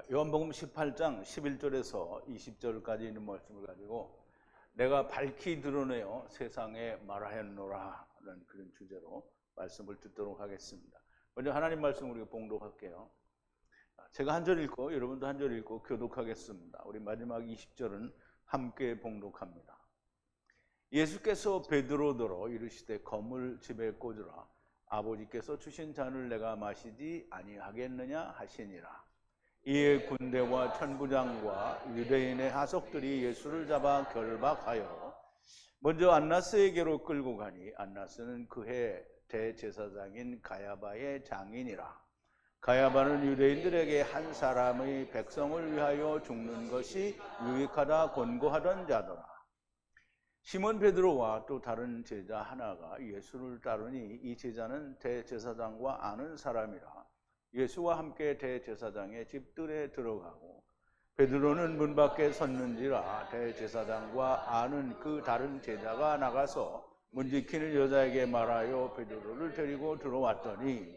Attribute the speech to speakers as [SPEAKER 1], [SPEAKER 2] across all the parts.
[SPEAKER 1] 요한복음 18장 11절에서 20절까지 있는 말씀을 가지고 내가 밝히 드러내어 세상에 말하였노라는 그런 주제로 말씀을 듣도록 하겠습니다. 먼저 하나님 말씀 우리가 봉독할게요. 제가 한 절 읽고 여러분도 한 절 읽고 교독하겠습니다. 우리 마지막 20절은 함께 봉독합니다. 예수께서 베드로더러 이르시되 검을 집에 꽂으라. 아버지께서 주신 잔을 내가 마시지 아니하겠느냐 하시니라. 이에 군대와 천부장과 유대인의 하석들이 예수를 잡아 결박하여 먼저 안나스에게로 끌고 가니 안나스는 그해 대제사장인 가야바의 장인이라. 가야바는 유대인들에게 한 사람의 백성을 위하여 죽는 것이 유익하다 권고하던 자더라. 시몬 베드로와 또 다른 제자 하나가 예수를 따르니 이 제자는 대제사장과 아는 사람이라. 예수와 함께 대제사장의 집들에 들어가고 베드로는 문 밖에 섰는지라. 대제사장과 아는 그 다른 제자가 나가서 문 지키는 여자에게 말하여 베드로를 데리고 들어왔더니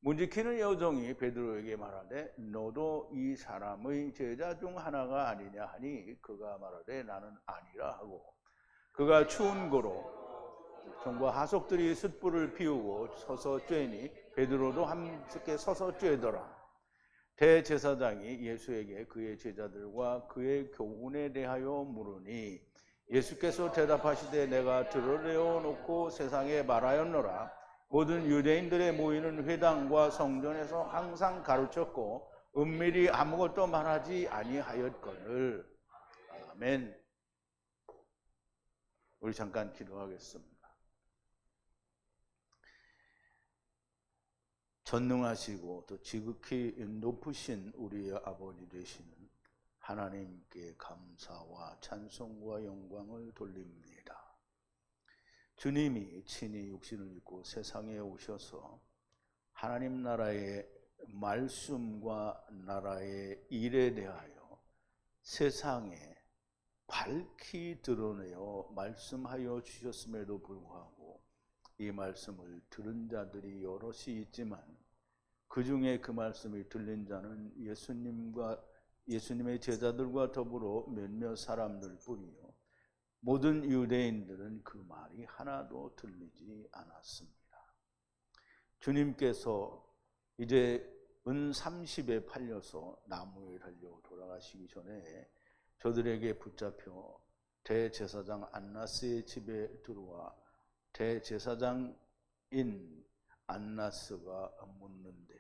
[SPEAKER 1] 문 지키는 여종이 베드로에게 말하되 너도 이 사람의 제자 중 하나가 아니냐 하니 그가 말하되 나는 아니라 하고 그가 추운 고로 종과 하석들이 숯불을 피우고 서서 쬐니 베드로도 함께 서서 쬐더라. 대제사장이 예수에게 그의 제자들과 그의 교훈에 대하여 물으니 예수께서 대답하시되 내가 드러내어 놓고 세상에 말하였노라. 모든 유대인들의 모이는 회당과 성전에서 항상 가르쳤고 은밀히 아무것도 말하지 아니하였거늘. 아멘. 우리 잠깐 기도하겠습니다. 전능하시고 또 지극히 높으신 우리의 아버지 되시는 하나님께 감사와 찬송과 영광을 돌립니다. 주님이 친히 육신을 입고 세상에 오셔서 하나님 나라의 말씀과 나라의 일에 대하여 세상에 밝히 드러내어 말씀하여 주셨음에도 불구하고 이 말씀을 들은 자들이 여럿이 있지만 그 중에 그 말씀이 들린 자는 예수님의 제자들과 더불어 몇몇 사람들 뿐이요 모든 유대인들은 그 말이 하나도 들리지 않았습니다. 주님께서 이제 은 30에 팔려서 나무에 달려 돌아가시기 전에 저들에게 붙잡혀 대제사장 안나스의 집에 들어와 대제사장인 안나스가 묻는데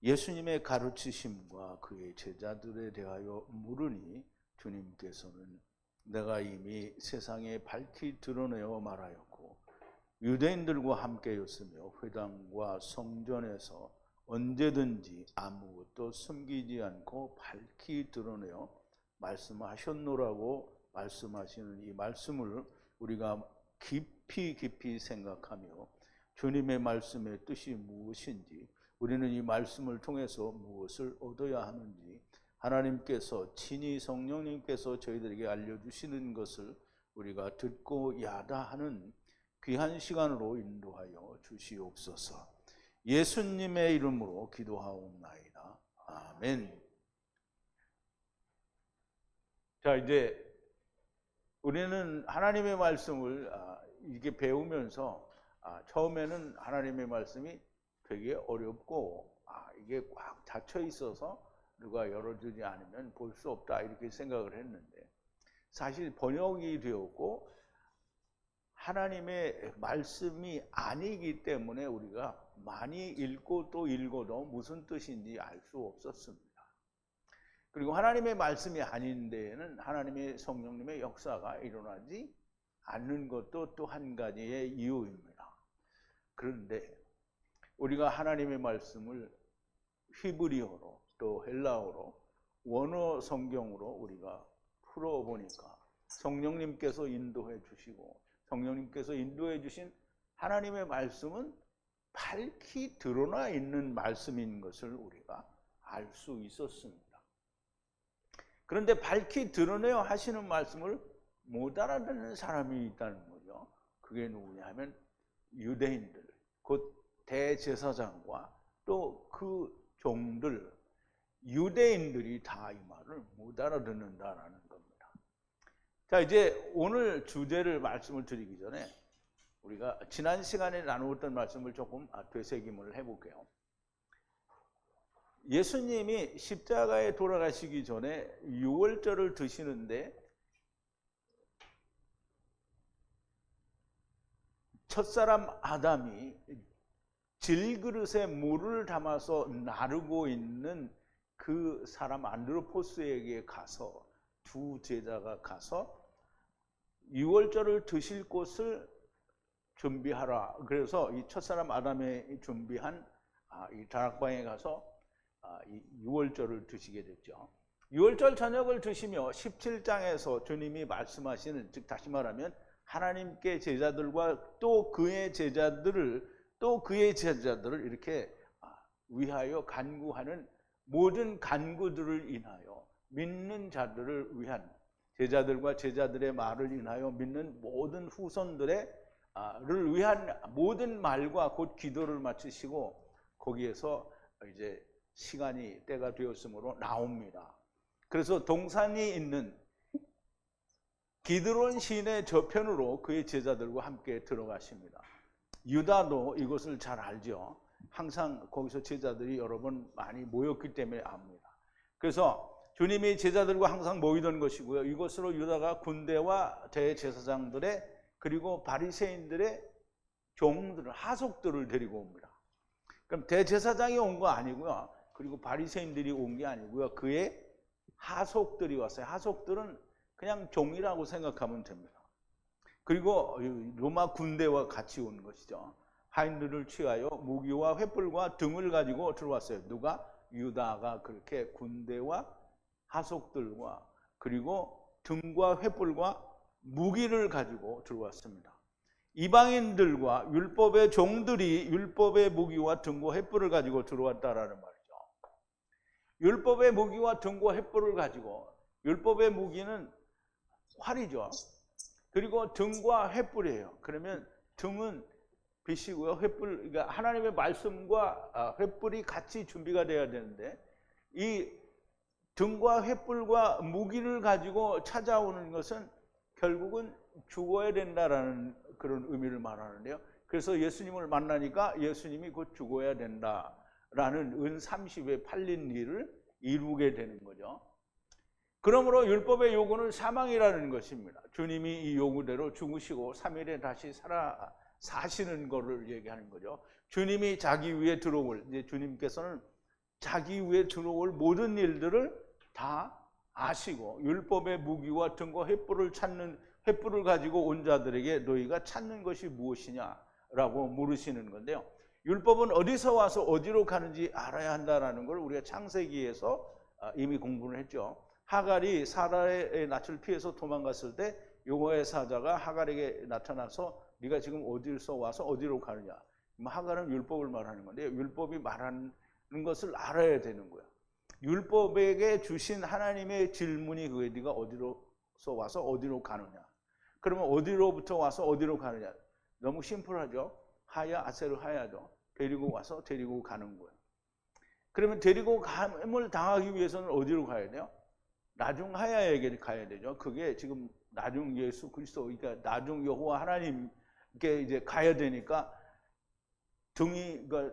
[SPEAKER 1] 예수님의 가르치심과 그의 제자들에 대하여 물으니 주님께서는 내가 이미 세상에 밝히 드러내어 말하였고 유대인들과 함께였으며 회당과 성전에서 언제든지 아무것도 숨기지 않고 밝히 드러내어 말씀하셨노라고 말씀하시는 이 말씀을 우리가 깊이 생각하며 주님의 말씀의 뜻이 무엇인지 우리는 이 말씀을 통해서 무엇을 얻어야 하는지 하나님께서 친히 성령님께서 저희들에게 알려주시는 것을 우리가 듣고 야다하는 귀한 시간으로 인도하여 주시옵소서. 예수님의 이름으로 기도하옵나이다. 아멘. 자, 이제 우리는 하나님의 말씀을 이렇게 배우면서 처음에는 하나님의 말씀이 되게 어렵고 이게 꽉 닫혀 있어서 누가 열어주지 않으면 볼 수 없다 이렇게 생각을 했는데 사실 번역이 되었고 하나님의 말씀이 아니기 때문에 우리가 많이 읽고 또 읽어도 무슨 뜻인지 알 수 없었습니다. 그리고 하나님의 말씀이 아닌 데에는 하나님의 성령님의 역사가 일어나지 않는 것도 또 한 가지의 이유입니다. 그런데 우리가 하나님의 말씀을 히브리어로 또 헬라어로 원어 성경으로 우리가 풀어보니까 성령님께서 인도해 주시고 성령님께서 인도해 주신 하나님의 말씀은 밝히 드러나 있는 말씀인 것을 우리가 알 수 있었습니다. 그런데 밝히 드러내어 하시는 말씀을 못 알아듣는 사람이 있다는 거죠. 그게 누구냐 하면 유대인들, 곧 대제사장과 또 그 종들, 유대인들이 다 이 말을 못 알아듣는다라는 겁니다. 자, 이제 오늘 주제를 말씀을 드리기 전에 우리가 지난 시간에 나누었던 말씀을 조금 되새김을 해볼게요. 예수님이 십자가에 돌아가시기 전에 유월절을 드시는데 첫사람 아담이 질그릇에 물을 담아서 나르고 있는 그 사람 안드로포스에게 가서 두 제자가 가서 유월절을 드실 곳을 준비하라. 그래서 이 첫사람 아담이 준비한 이 다락방에 가서 이 유월절을 드시게 됐죠. 유월절 저녁을 드시며 17장에서 주님이 말씀하시는, 즉 다시 말하면 하나님께 제자들과 또 그의 제자들을 이렇게 위하여 간구하는 모든 간구들을 인하여 믿는 자들을 위한, 제자들과 제자들의 말을 인하여 믿는 모든 후손들을 위한 모든 말과 곧 기도를 마치시고 거기에서 이제 시간이 때가 되었으므로 나옵니다. 그래서 동산이 있는 기드론 시내 저편으로 그의 제자들과 함께 들어가십니다. 유다도 이것을 잘 알죠. 항상 거기서 제자들이 여러 번 많이 모였기 때문에 압니다. 그래서 주님이 제자들과 항상 모이던 것이고요. 이것으로 유다가 군대와 대제사장들의 그리고 바리새인들의 종들을, 하속들을 데리고 옵니다. 그럼 대제사장이 온 거 아니고요. 그리고 바리새인들이 온 게 아니고요. 그의 하속들이 왔어요. 하속들은 그냥 종이라고 생각하면 됩니다. 그리고 로마 군대와 같이 온 것이죠. 하인들을 취하여 무기와 횃불과 등을 가지고 들어왔어요. 누가? 유다가 그렇게 군대와 하속들과 그리고 등과 횃불과 무기를 가지고 들어왔습니다. 이방인들과 율법의 종들이 율법의 무기와 등과 횃불을 가지고 들어왔다라는 말이죠. 율법의 무기와 등과 횃불을 가지고, 율법의 무기는 활이죠. 그리고 등과 횃불이에요. 그러면 등은 빛이고요. 횃불, 그러니까 하나님의 말씀과 횃불이 같이 준비가 돼야 되는데, 이 등과 횃불과 무기를 가지고 찾아오는 것은 결국은 죽어야 된다라는 그런 의미를 말하는데요. 그래서 예수님을 만나니까 예수님이 곧 죽어야 된다라는 은 30에 팔린 일을 이루게 되는 거죠. 그러므로 율법의 요구는 사망이라는 것입니다. 주님이 이 요구대로 죽으시고 3일에 다시 사시는 것을 얘기하는 거죠. 주님이 자기 위에 들어올, 이제 주님께서는 자기 위에 들어올 모든 일들을 다 아시고 율법의 무기와 등과 횃불을 가지고 온 자들에게 너희가 찾는 것이 무엇이냐라고 물으시는 건데요. 율법은 어디서 와서 어디로 가는지 알아야 한다라는 걸 우리가 창세기에서 이미 공부를 했죠. 하갈이 사라의 낯을 피해서 도망갔을 때 여호와의 사자가 하갈에게 나타나서 네가 지금 어디서 와서 어디로 가느냐. 하갈은 율법을 말하는 건데 율법이 말하는 것을 알아야 되는 거야. 율법에게 주신 하나님의 질문이 그게 네가 어디로서 와서 어디로 가느냐. 그러면 어디로부터 와서 어디로 가느냐. 너무 심플하죠. 하야 아세르 하야죠. 데리고 와서 데리고 가는 거예요. 그러면 데리고 감을 당하기 위해서는 어디로 가야 돼요? 나중 하야에게 가야 되죠. 그게 지금 나중 예수 그리스도, 그러니까 나중 여호와 하나님께 이제 가야 되니까 그러니까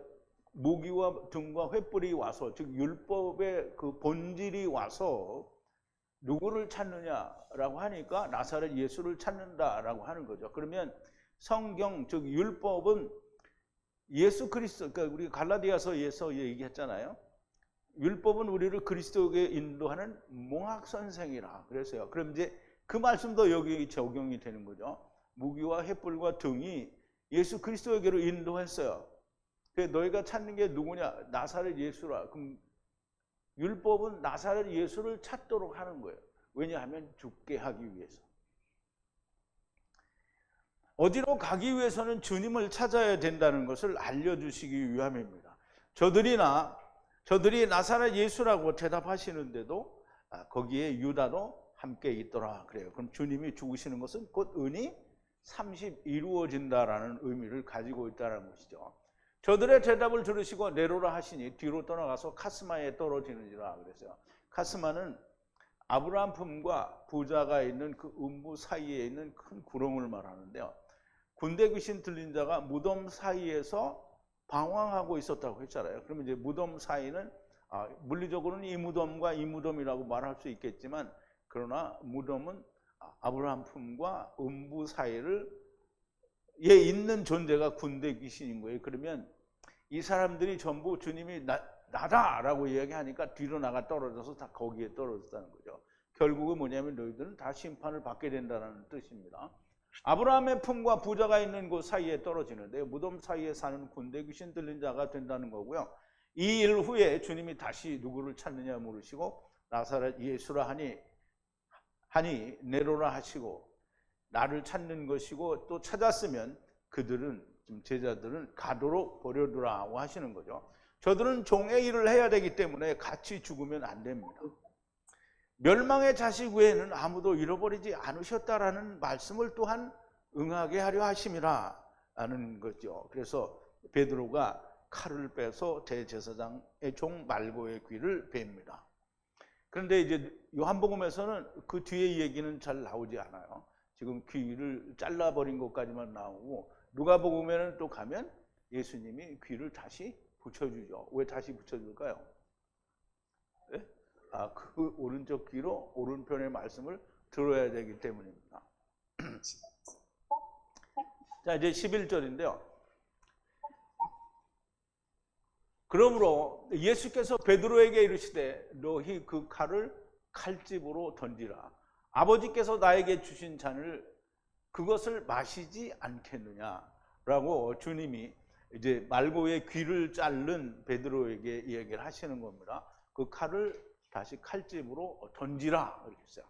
[SPEAKER 1] 무기와 등과 횃불이 와서, 즉 율법의 그 본질이 와서 누구를 찾느냐라고 하니까 나사렛 예수를 찾는다라고 하는 거죠. 그러면 성경, 즉 율법은 예수 그리스도, 그러니까 우리 갈라디아서에서 얘기했잖아요. 율법은 우리를 그리스도에게 인도하는 몽학 선생이라 그랬어요. 그럼 이제 그 말씀도 여기 적용이 되는 거죠. 무기와 횃불과 등이 예수 그리스도에게로 인도했어요. 너희가 찾는 게 누구냐? 나사렛 예수라. 그럼 율법은 나사렛 예수를 찾도록 하는 거예요. 왜냐하면 죽게 하기 위해서. 어디로 가기 위해서는 주님을 찾아야 된다는 것을 알려주시기 위함입니다. 저들이 나사렛 예수라고 대답하시는데도 거기에 유다도 함께 있더라 그래요. 그럼 주님이 죽으시는 것은 곧 은이 30 이루어진다라는 의미를 가지고 있다는 것이죠. 저들의 대답을 들으시고 내로라 하시니 뒤로 떠나가서 카스마에 떨어지는지라 그랬어요. 카스마는 아브라함 품과 부자가 있는 그 음부 사이에 있는 큰 구렁을 말하는데요. 군대 귀신 들린 자가 무덤 사이에서 방황하고 있었다고 했잖아요. 그러면 이제 무덤 사이는 물리적으로는 이 무덤과 이 무덤이라고 말할 수 있겠지만, 그러나 무덤은 아브라함 품과 음부 사이를 에 있는 존재가 군대 귀신인 거예요. 그러면 이 사람들이 전부 주님이 나다라고 이야기하니까 뒤로 나가 떨어져서 다 거기에 떨어졌다는 거죠. 결국은 뭐냐면 너희들은 다 심판을 받게 된다는 뜻입니다. 아브라함의 품과 부자가 있는 곳 사이에 떨어지는데 무덤 사이에 사는 군대 귀신 들린 자가 된다는 거고요. 이 일 후에 주님이 다시 누구를 찾느냐 물으시고 나사렛 예수라 하니 내로라 하시고 나를 찾는 것이고 또 찾았으면 그들은 제자들은 가도록 버려두라고 하시는 거죠. 저들은 종의 일을 해야 되기 때문에 같이 죽으면 안 됩니다. 멸망의 자식 외에는 아무도 잃어버리지 않으셨다라는 말씀을 또한 응하게 하려 하심이라 하는 거죠. 그래서 베드로가 칼을 빼서 대제사장의 종 말고의 귀를 뱁니다. 그런데 이제 요한복음에서는 그 뒤에 얘기는 잘 나오지 않아요. 지금 귀를 잘라버린 것까지만 나오고, 누가복음에는 또 가면 예수님이 귀를 다시 붙여주죠. 왜 다시 붙여줄까요? 네? 그 오른쪽 귀로 오른편의 말씀을 들어야 되기 때문입니다. 자, 이제 11절인데요. 그러므로 예수께서 베드로에게 이르시되 너희 그 칼을 칼집으로 던지라. 아버지께서 나에게 주신 잔을 그것을 마시지 않겠느냐라고 주님이 이제 말고의 귀를 자른 베드로에게 이야기를 하시는 겁니다. 그 칼을 다시 칼집으로 던지라 이렇게 했어요.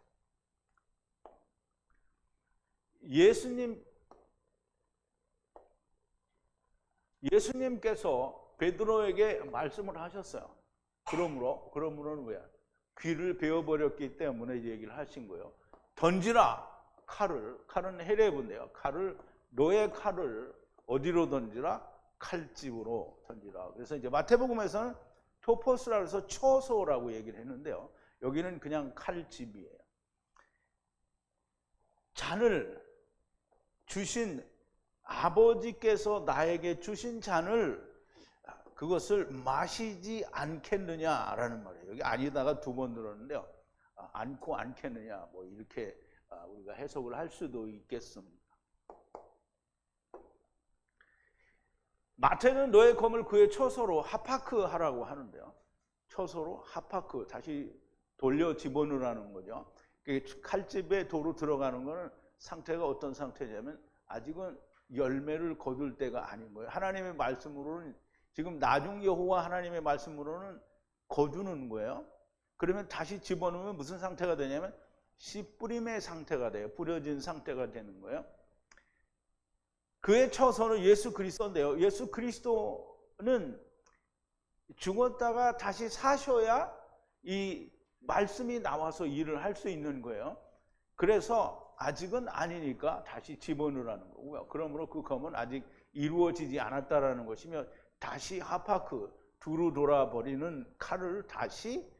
[SPEAKER 1] 예수님께서 베드로에게 말씀을 하셨어요. 그러므로는 왜? 귀를 베어버렸기 때문에 이 얘기를 하신 거예요. 던지라 칼은 헤레브인데요. 너의 칼을 어디로 던지라? 칼집으로 던지라. 그래서 이제 마태복음에서는 토포스라 해서 처소라고 얘기를 했는데요. 여기는 그냥 칼집이에요. 잔을 주신 아버지께서 나에게 주신 잔을 그것을 마시지 않겠느냐라는 말이에요. 여기 아니다가 두 번 들었는데요. 않고 않겠느냐 뭐 이렇게 우리가 해석을 할 수도 있겠습니다. 마태는 너의 검을 그의 처소로 하파크 하라고 하는데요. 처소로 하파크 다시 돌려 집어넣으라는 거죠. 칼집에 도로 들어가는 거는 상태가 어떤 상태냐면 아직은 열매를 거둘 때가 아닌 거예요. 하나님의 말씀으로는 지금 나중 여호와 하나님의 말씀으로는 거두는 거예요. 그러면 다시 집어넣으면 무슨 상태가 되냐면 씨 뿌림의 상태가 돼요. 뿌려진 상태가 되는 거예요. 그의 처소는 예수 그리스도인데요. 예수 그리스도는 죽었다가 다시 사셔야 이 말씀이 나와서 일을 할 수 있는 거예요. 그래서 아직은 아니니까 다시 집어넣으라는 거고요. 그러므로 그 검은 아직 이루어지지 않았다라는 것이며 다시 하파크 두루 돌아버리는 칼을 다시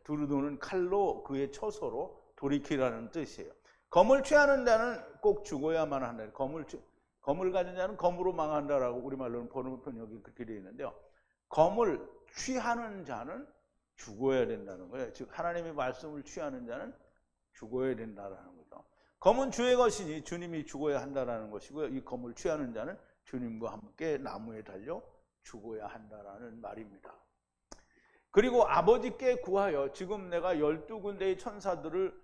[SPEAKER 1] 두루 도는 칼로 그의 처소로 돌이키라는 뜻이에요. 검을 취하는 자는 꼭 죽어야만 한다. 검을 가진 자는 검으로 망한다라고 우리말로는 번역이 그렇게 되어 있는데요. 검을 취하는 자는 죽어야 된다는 거예요. 즉 하나님의 말씀을 취하는 자는 죽어야 된다는 거죠. 검은 주의 것이니 주님이 죽어야 한다는 것이고요. 이 검을 취하는 자는 주님과 함께 나무에 달려 죽어야 한다는 말입니다. 그리고 아버지께 구하여 지금 내가 12군데의 천사들을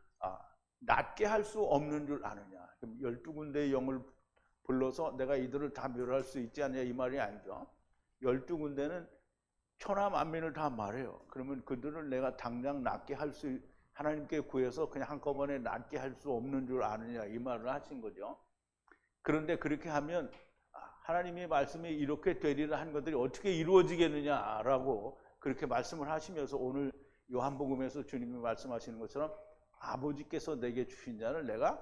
[SPEAKER 1] 낫게 할 수 없는 줄 아느냐. 12군데의 영을 불러서 내가 이들을 다 멸할 수 있지 않냐 이 말이 아니죠. 12군데는 천하 만민을 다 말해요. 그러면 그들을 내가 당장 낫게 할 수 하나님께 구해서 그냥 한꺼번에 낫게 할 수 없는 줄 아느냐 이 말을 하신 거죠. 그런데 그렇게 하면 하나님의 말씀이 이렇게 되리라 한 것들이 어떻게 이루어지겠느냐라고 그렇게 말씀을 하시면서 오늘 요한복음에서 주님이 말씀하시는 것처럼 아버지께서 내게 주신 잔을 내가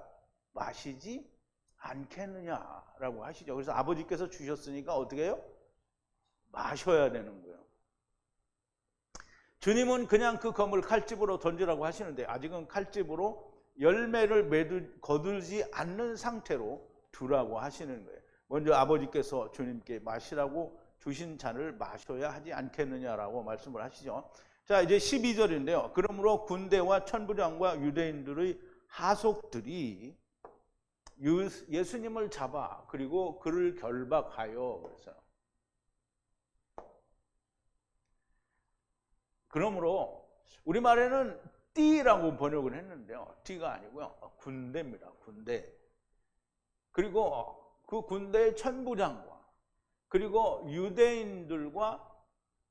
[SPEAKER 1] 마시지 않겠느냐라고 하시죠. 그래서 아버지께서 주셨으니까 어떻게 해요? 마셔야 되는 거예요. 주님은 그냥 그 검을 칼집으로 던지라고 하시는데 아직은 칼집으로 열매를 거두지 않는 상태로 두라고 하시는 거예요. 먼저 아버지께서 주님께 마시라고 주신 잔을 마셔야 하지 않겠느냐라고 말씀을 하시죠. 자, 이제 12절인데요. 그러므로 군대와 천부장과 유대인들의 하속들이 예수님을 잡아 그리고 그를 결박하여 그랬어요. 그러므로 우리말에는 띠라고 번역을 했는데요. 띠가 아니고요. 군대입니다. 군대. 그리고 그 군대의 천부장과 그리고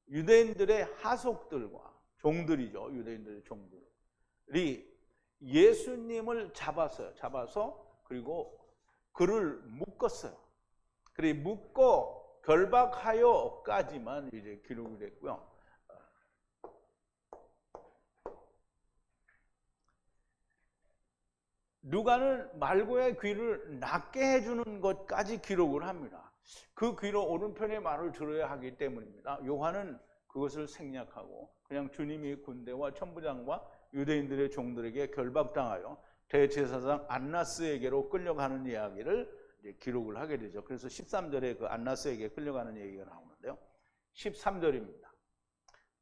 [SPEAKER 1] 유대인들의 하속들과 종들이죠. 유대인들의 종들이 예수님을 잡아서 그리고 그를 묶었어요. 그리고 묶고 결박하여까지만 이제 기록이 됐고요. 누가는 말고의 귀를 낫게 해주는 것까지 기록을 합니다. 그 귀로 오른편의 말을 들어야 하기 때문입니다. 요한은 그것을 생략하고 그냥 주님이 군대와 천부장과 유대인들의 종들에게 결박당하여 대제사장 안나스에게로 끌려가는 이야기를 이제 기록을 하게 되죠. 그래서 13절에 그 안나스에게 끌려가는 얘기가 나오는데요. 13절입니다.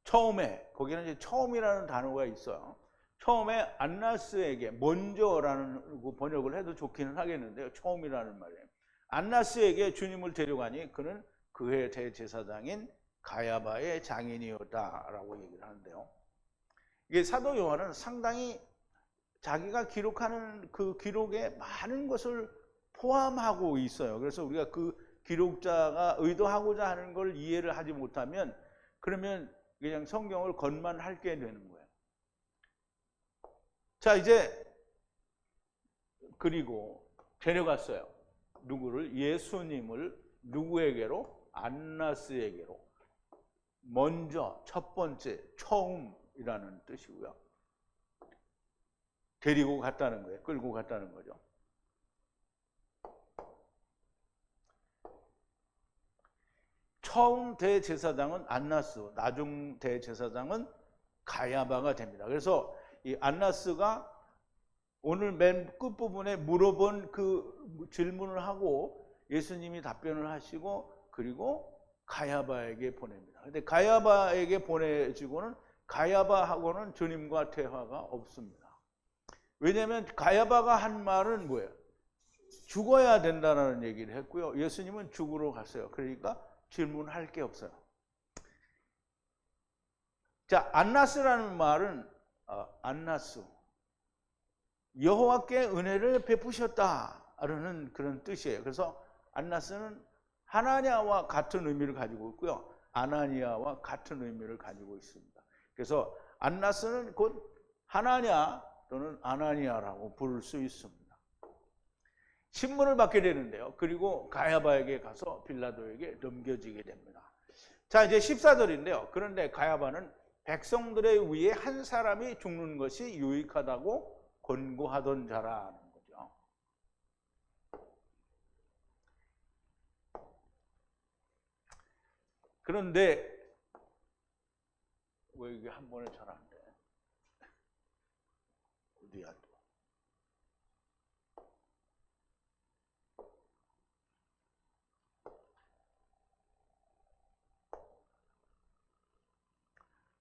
[SPEAKER 1] 처음에, 거기는 이제 처음이라는 단어가 있어요. 처음에 안나스에게, 먼저라는 번역을 해도 좋기는 하겠는데요. 처음이라는 말이에요. 안나스에게 주님을 데려가니 그는 그의 대제사장인 가야바의 장인이었다라고 얘기를 하는데요. 이게 사도 요한은 상당히 자기가 기록하는 그 기록에 많은 것을 포함하고 있어요. 그래서 우리가 그 기록자가 의도하고자 하는 걸 이해를 하지 못하면 그러면 그냥 성경을 겉만 핥게 되는 거예요. 자, 이제 그리고 데려갔어요. 누구를? 예수님을 누구에게로? 안나스에게로. 먼저, 첫 번째, 처음이라는 뜻이고요. 데리고 갔다는 거예요. 끌고 갔다는 거죠. 처음 대제사장은 안나스, 나중 대제사장은 가야바가 됩니다. 그래서 이 안나스가 오늘 맨 끝부분에 물어본 그 질문을 하고 예수님이 답변을 하시고 그리고 가야바에게 보냅니다. 근데 가야바에게 보내지고는 가야바하고는 주님과 대화가 없습니다. 왜냐하면 가야바가 한 말은 뭐예요? 죽어야 된다는 얘기를 했고요. 예수님은 죽으러 갔어요. 그러니까 질문할 게 없어요. 자, 안나스라는 말은 안나스, 여호와께 은혜를 베푸셨다라는 그런 뜻이에요. 그래서 안나스는 하나냐와 같은 의미를 가지고 있고요. 아나니아와 같은 의미를 가지고 있습니다. 그래서 안나스는 곧 하나냐 또는 아나니아라고 부를 수 있습니다. 신문을 받게 되는데요. 그리고 가야바에게 가서 빌라도에게 넘겨지게 됩니다. 자, 이제 14절인데요. 그런데 가야바는 백성들의 위에 한 사람이 죽는 것이 유익하다고 권고하던 자라는 거죠. 그런데 왜 이게 한 번에 잘 안 돼? 어디야 또?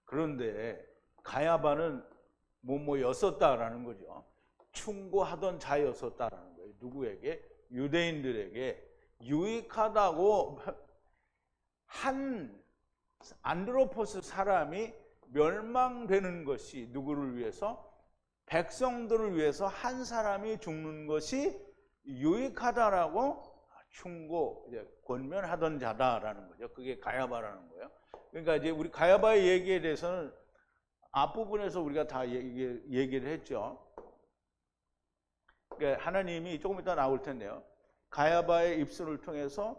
[SPEAKER 1] 그런데 가야바는 뭐였었다라는 거죠. 충고하던 자였었다라는 거예요. 누구에게? 유대인들에게 유익하다고 한 안드로포스 사람이 멸망되는 것이 누구를 위해서? 백성들을 위해서 한 사람이 죽는 것이 유익하다라고 충고, 권면하던 자다라는 거죠. 그게 가야바라는 거예요. 그러니까 이제 우리 가야바의 얘기에 대해서는 앞부분에서 우리가 다 얘기를 했죠. 그러니까 하나님이 조금 이따 나올 텐데요. 가야바의 입술을 통해서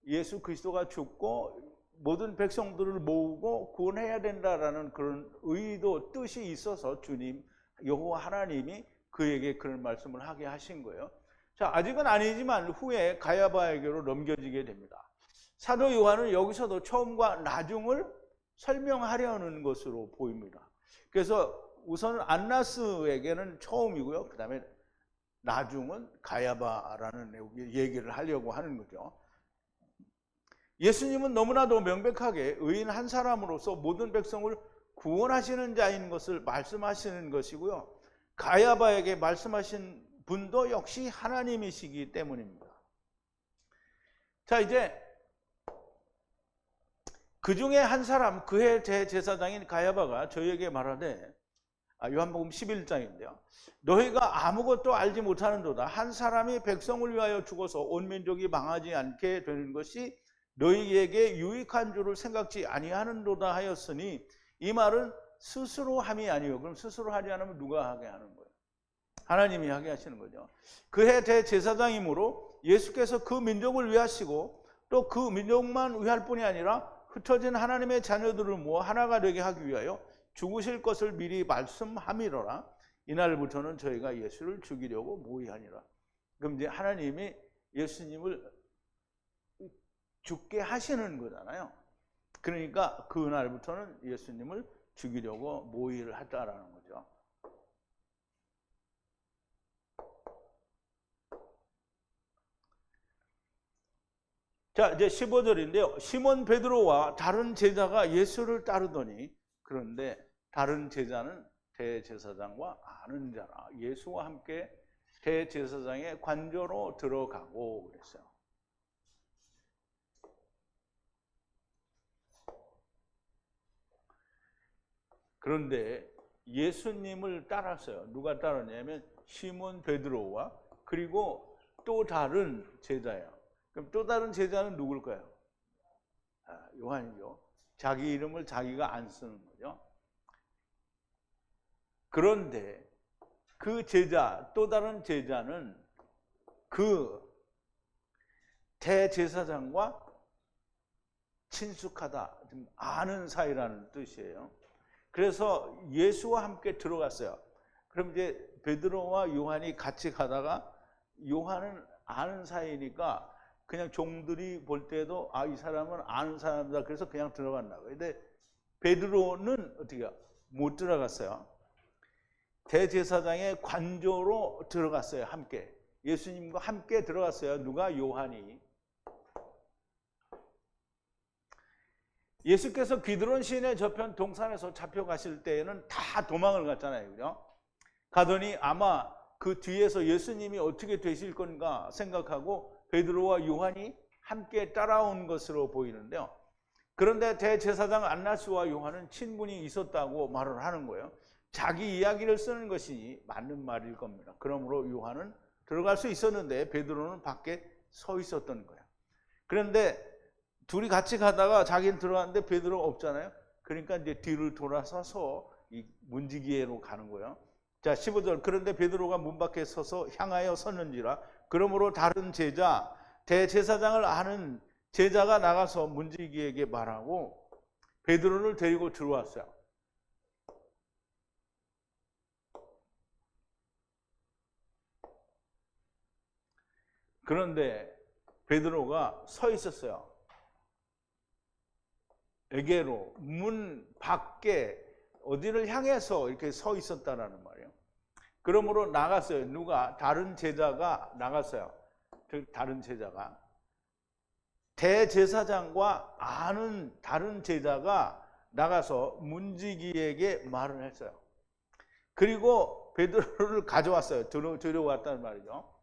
[SPEAKER 1] 예수 그리스도가 죽고 모든 백성들을 모으고 구원해야 된다라는 그런 의도, 뜻이 있어서 주님, 여호와 하나님이 그에게 그런 말씀을 하게 하신 거예요. 자, 아직은 아니지만 후에 가야바에게로 넘겨지게 됩니다. 사도 요한은 여기서도 처음과 나중을 설명하려는 것으로 보입니다. 그래서 우선 안나스에게는 처음이고요. 그 다음에 나중은 가야바라는 얘기를 하려고 하는 거죠. 예수님은 너무나도 명백하게 의인 한 사람으로서 모든 백성을 구원하시는 자인 것을 말씀하시는 것이고요. 가야바에게 말씀하신 분도 역시 하나님이시기 때문입니다. 자, 이제 그 중에 한 사람, 그의 대제사장인 가야바가 저희에게 말하되, 요한복음 11장인데요. 너희가 아무것도 알지 못하는도다. 한 사람이 백성을 위하여 죽어서 온 민족이 망하지 않게 되는 것이 너희에게 유익한 줄을 생각지 아니하는도다 하였으니, 이 말은 스스로 함이 아니요. 그럼 스스로 하지 않으면 누가 하게 하는 거예요? 하나님이 하게 하시는 거죠. 그의 대제사장이므로 예수께서 그 민족을 위하시고 또 그 민족만 위할 뿐이 아니라 흩어진 하나님의 자녀들을 모아 하나가 되게 하기 위하여 죽으실 것을 미리 말씀함이로라. 이날부터는 저희가 예수를 죽이려고 모의하니라. 그럼 이제 하나님이 예수님을 죽게 하시는 거잖아요. 그러니까 그날부터는 예수님을 죽이려고 모의를 하다라는 거죠. 자, 이제 15절인데요. 시몬 베드로와 다른 제자가 예수를 따르더니, 그런데 다른 제자는 대제사장과 아는 자라 예수와 함께 대제사장의 관저로 들어가고 그랬어요. 그런데 예수님을 따랐어요. 누가 따랐냐면 시몬 베드로와 그리고 또 다른 제자예요. 그럼 또 다른 제자는 누굴까요? 요한이죠. 자기 이름을 자기가 안 쓰는 거죠. 그런데 그 제자, 또 다른 제자는 그 대제사장과 친숙하다, 좀 아는 사이라는 뜻이에요. 그래서 예수와 함께 들어갔어요. 그럼 이제 베드로와 요한이 같이 가다가 요한은 아는 사이니까 그냥 종들이 볼 때도 이 사람은 아는 사람이다. 그래서 그냥 들어갔나 봐요. 근데 베드로는 어떻게 못 들어갔어요. 대제사장의 관저로 들어갔어요. 함께. 예수님과 함께 들어갔어요. 누가? 요한이. 예수께서 기드론 시내 저편 동산에서 잡혀가실 때에는 다 도망을 갔잖아요. 그죠? 가더니 아마 그 뒤에서 예수님이 어떻게 되실 건가 생각하고 베드로와 요한이 함께 따라온 것으로 보이는데요. 그런데 대제사장 안나스와 요한은 친분이 있었다고 말을 하는 거예요. 자기 이야기를 쓰는 것이 맞는 말일 겁니다. 그러므로 요한은 들어갈 수 있었는데 베드로는 밖에 서 있었던 거예요. 그런데 둘이 같이 가다가 자기는 들어갔는데 베드로가 없잖아요. 그러니까 이제 뒤를 돌아서서 이 문지기로 가는 거예요. 자, 15절. 그런데 베드로가 문 밖에 서서 향하여 섰는지라. 그러므로 다른 제자, 대제사장을 아는 제자가 나가서 문지기에게 말하고 베드로를 데리고 들어왔어요. 그런데 베드로가 서 있었어요. 에게로 문 밖에 어디를 향해서 이렇게 서 있었다라는 말이에요. 그러므로 나갔어요. 누가? 다른 제자가 나갔어요. 다른 제자가. 대제사장과 아는 다른 제자가 나가서 문지기에게 말을 했어요. 그리고 베드로를 가져왔어요. 들어왔다는 말이죠.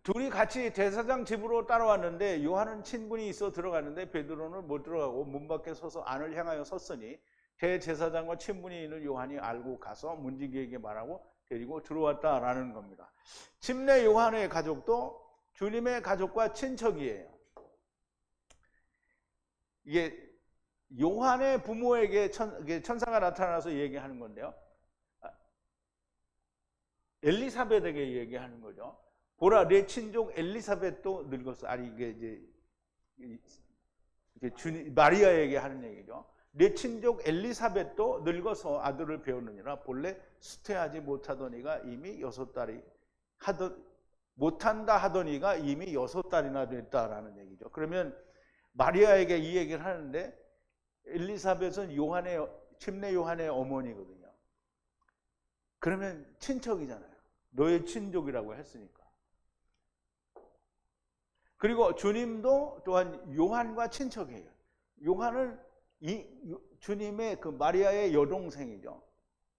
[SPEAKER 1] 둘이 같이 대사장 집으로 따라왔는데 요한은 친분이 있어 들어갔는데 베드로는 못 들어가고 문 밖에 서서 안을 향하여 섰으니 대제사장과 친분이 있는 요한이 알고 가서 문지기에게 말하고 데리고 들어왔다라는 겁니다. 침례 요한의 가족도 주님의 가족과 친척이에요. 이게 요한의 부모에게 천사가 나타나서 얘기하는 건데요. 엘리사벳에게 얘기하는 거죠. 보라, 내 친족 엘리사벳도 늙었어. 아니 이게 마리아에게 하는 얘기죠. 내 친족 엘리사벳도 늙어서 아들을 배우느니라. 본래 수태하지 못하더니가 이미 6달이 못한다 하더니가 이미 6달이나 됐다라는 얘기죠. 그러면 마리아에게 이 얘기를 하는데 엘리사벳은 침례 요한의 어머니거든요. 그러면 친척이잖아요. 너의 친족이라고 했으니까. 그리고 주님도 또한 요한과 친척이에요. 요한은 주님의 그 마리아의 여동생이죠.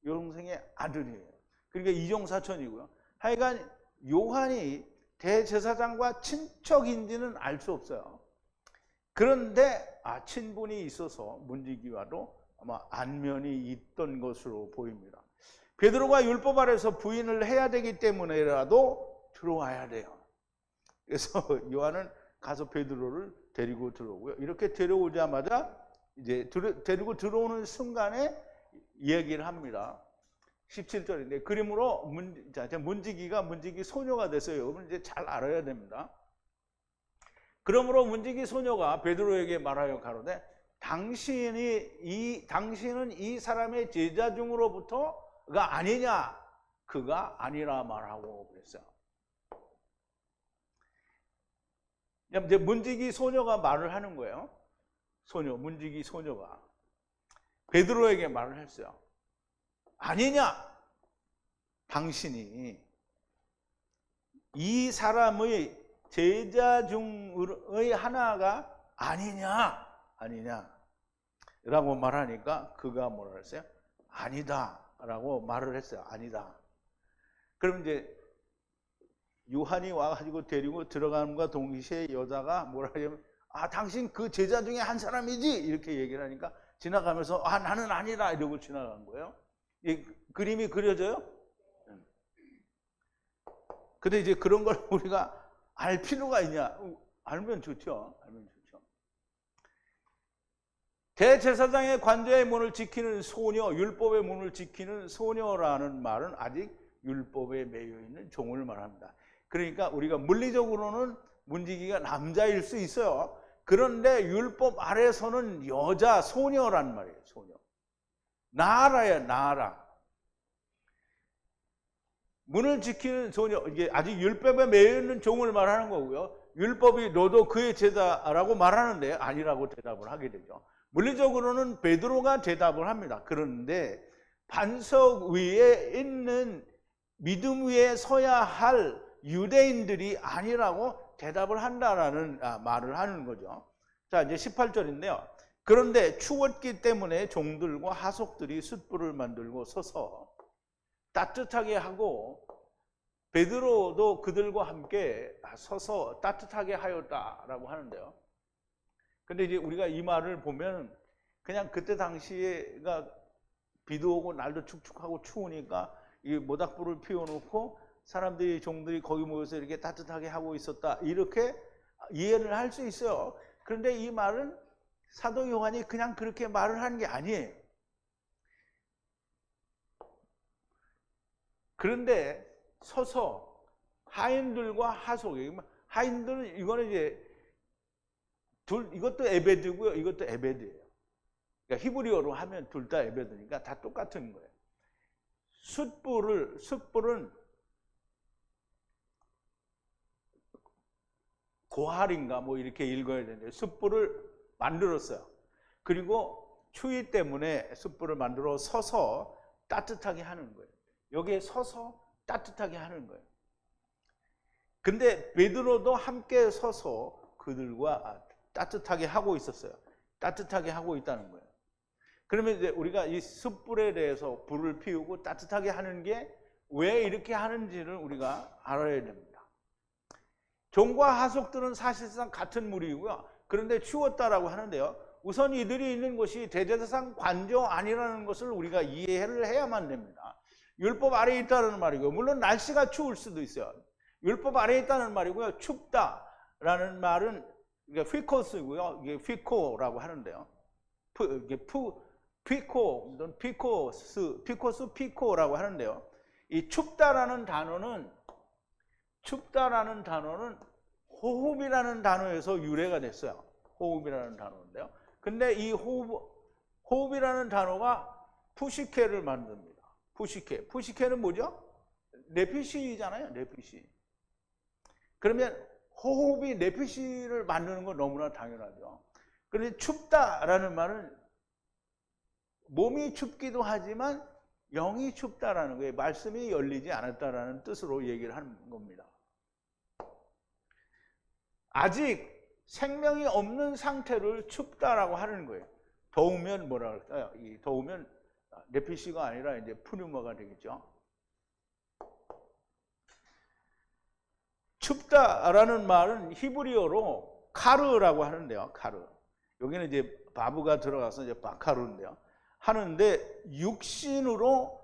[SPEAKER 1] 여동생의 아들이에요. 그러니까 이종사촌이고요. 하여간 요한이 대제사장과 친척인지는 알 수 없어요. 그런데 친분이 있어서 문지기와도 아마 안면이 있던 것으로 보입니다. 베드로가 율법 아래서 부인을 해야 되기 때문에라도 들어와야 돼요. 그래서 요한은 가서 베드로를 데리고 들어오고요. 이렇게 데려오자마자 이제 데리고 들어오는 순간에 얘기를 합니다. 17절인데 그러므로 문지기 소녀가 됐어요. 여러분 이제 잘 알아야 됩니다. 그러므로 문지기 소녀가 베드로에게 말하여 가로되 당신은 이 사람의 제자 중으로부터가 아니냐? 그가 아니라 말하고 그랬어요. 이제 문지기 소녀가 말을 하는 거예요. 문지기 소녀가 베드로에게 말을 했어요. 아니냐? 당신이 이 사람의 제자 중의 하나가 아니냐? 라고 말하니까 그가 뭐라 했어요? 아니다 라고 말을 했어요. 아니다. 그럼 이제 요한이 와가지고 데리고 들어가는과 동시에 여자가 뭐라 하냐면 당신 그 제자 중에 한 사람이지? 이렇게 얘기를 하니까 지나가면서 나는 아니라 이러고 지나간 거예요. 이 그림이 그려져요? 근데 이제 그런 걸 우리가 알 필요가 있냐? 알면 좋죠. 대제사장의 관저의 문을 지키는 소녀, 율법의 문을 지키는 소녀라는 말은 아직 율법에 매여 있는 종을 말합니다. 그러니까 우리가 물리적으로는 문지기가 남자일 수 있어요. 그런데 율법 아래서는 여자, 소녀란 말이에요. 소녀. 나아라예요. 나아라. 문을 지키는 소녀, 이게 아직 율법에 매여 있는 종을 말하는 거고요. 율법이 너도 그의 제자라고 말하는데 아니라고 대답을 하게 되죠. 물리적으로는 베드로가 대답을 합니다. 그런데 반석 위에 있는 믿음 위에 서야 할 유대인들이 아니라고 대답을 한다라는 말을 하는 거죠. 자, 이제 18절인데요. 그런데 추웠기 때문에 종들과 하속들이 숯불을 만들고 서서 따뜻하게 하고 베드로도 그들과 함께 서서 따뜻하게 하였다라고 하는데요. 근데 이제 우리가 이 말을 보면 그냥 그때 당시에가 비도 오고 날도 축축하고 추우니까 이 모닥불을 피워놓고 사람들이 종들이 거기 모여서 이렇게 따뜻하게 하고 있었다 이렇게 이해를 할 수 있어요. 그런데 이 말은 사도 요한이 그냥 그렇게 말을 하는 게 아니에요. 그런데 서서 하인들과 하속, 하인들은 이거는 이제 이것도 에베드고요, 이것도 에베드예요. 그러니까 히브리어로 하면 둘 다 에베드니까 다 똑같은 거예요. 숯불은 고할인가 뭐 이렇게 읽어야 되는데 숯불을 만들었어요. 그리고 추위 때문에 숯불을 만들어 서서 따뜻하게 하는 거예요. 여기에 서서 따뜻하게 하는 거예요. 근데 베드로도 함께 서서 그들과 따뜻하게 하고 있었어요. 따뜻하게 하고 있다는 거예요. 그러면 이제 우리가 이 숯불에 대해서 불을 피우고 따뜻하게 하는 게 왜 이렇게 하는지를 우리가 알아야 됩니다. 종과 하속들은 사실상 같은 무리이고요. 그런데 추웠다라고 하는데요. 우선 이들이 있는 곳이 대제사장 관저 아니라는 것을 우리가 이해를 해야만 됩니다. 율법 아래에 있다는 말이고요. 물론 날씨가 추울 수도 있어요. 율법 아래에 있다는 말이고요. 춥다라는 말은 이게 피코스고요. 이게 피코라고 하는데요. 피코라고 하는데요. 이 춥다라는 단어는 호흡이라는 단어에서 유래가 됐어요. 호흡이라는 단어인데요. 근데 이 호흡이라는 단어가 푸시케를 만듭니다. 푸시케는 뭐죠? 네피시잖아요. 네피시. 그러면 호흡이 네피시를 만드는 건 너무나 당연하죠. 그런데 춥다라는 말은 몸이 춥기도 하지만 영이 춥다라는 거예요. 말씀이 열리지 않았다라는 뜻으로 얘기를 하는 겁니다. 아직 생명이 없는 상태를 춥다라고 하는 거예요. 더우면 뭐라 그럴까요? 이 더우면 네피시가 아니라 이제 푸뉴마가 되겠죠. 춥다라는 말은 히브리어로 카르라고 하는데요. 카르. 여기는 이제 바브가 들어가서 이제 바카르인데요. 하는데 육신으로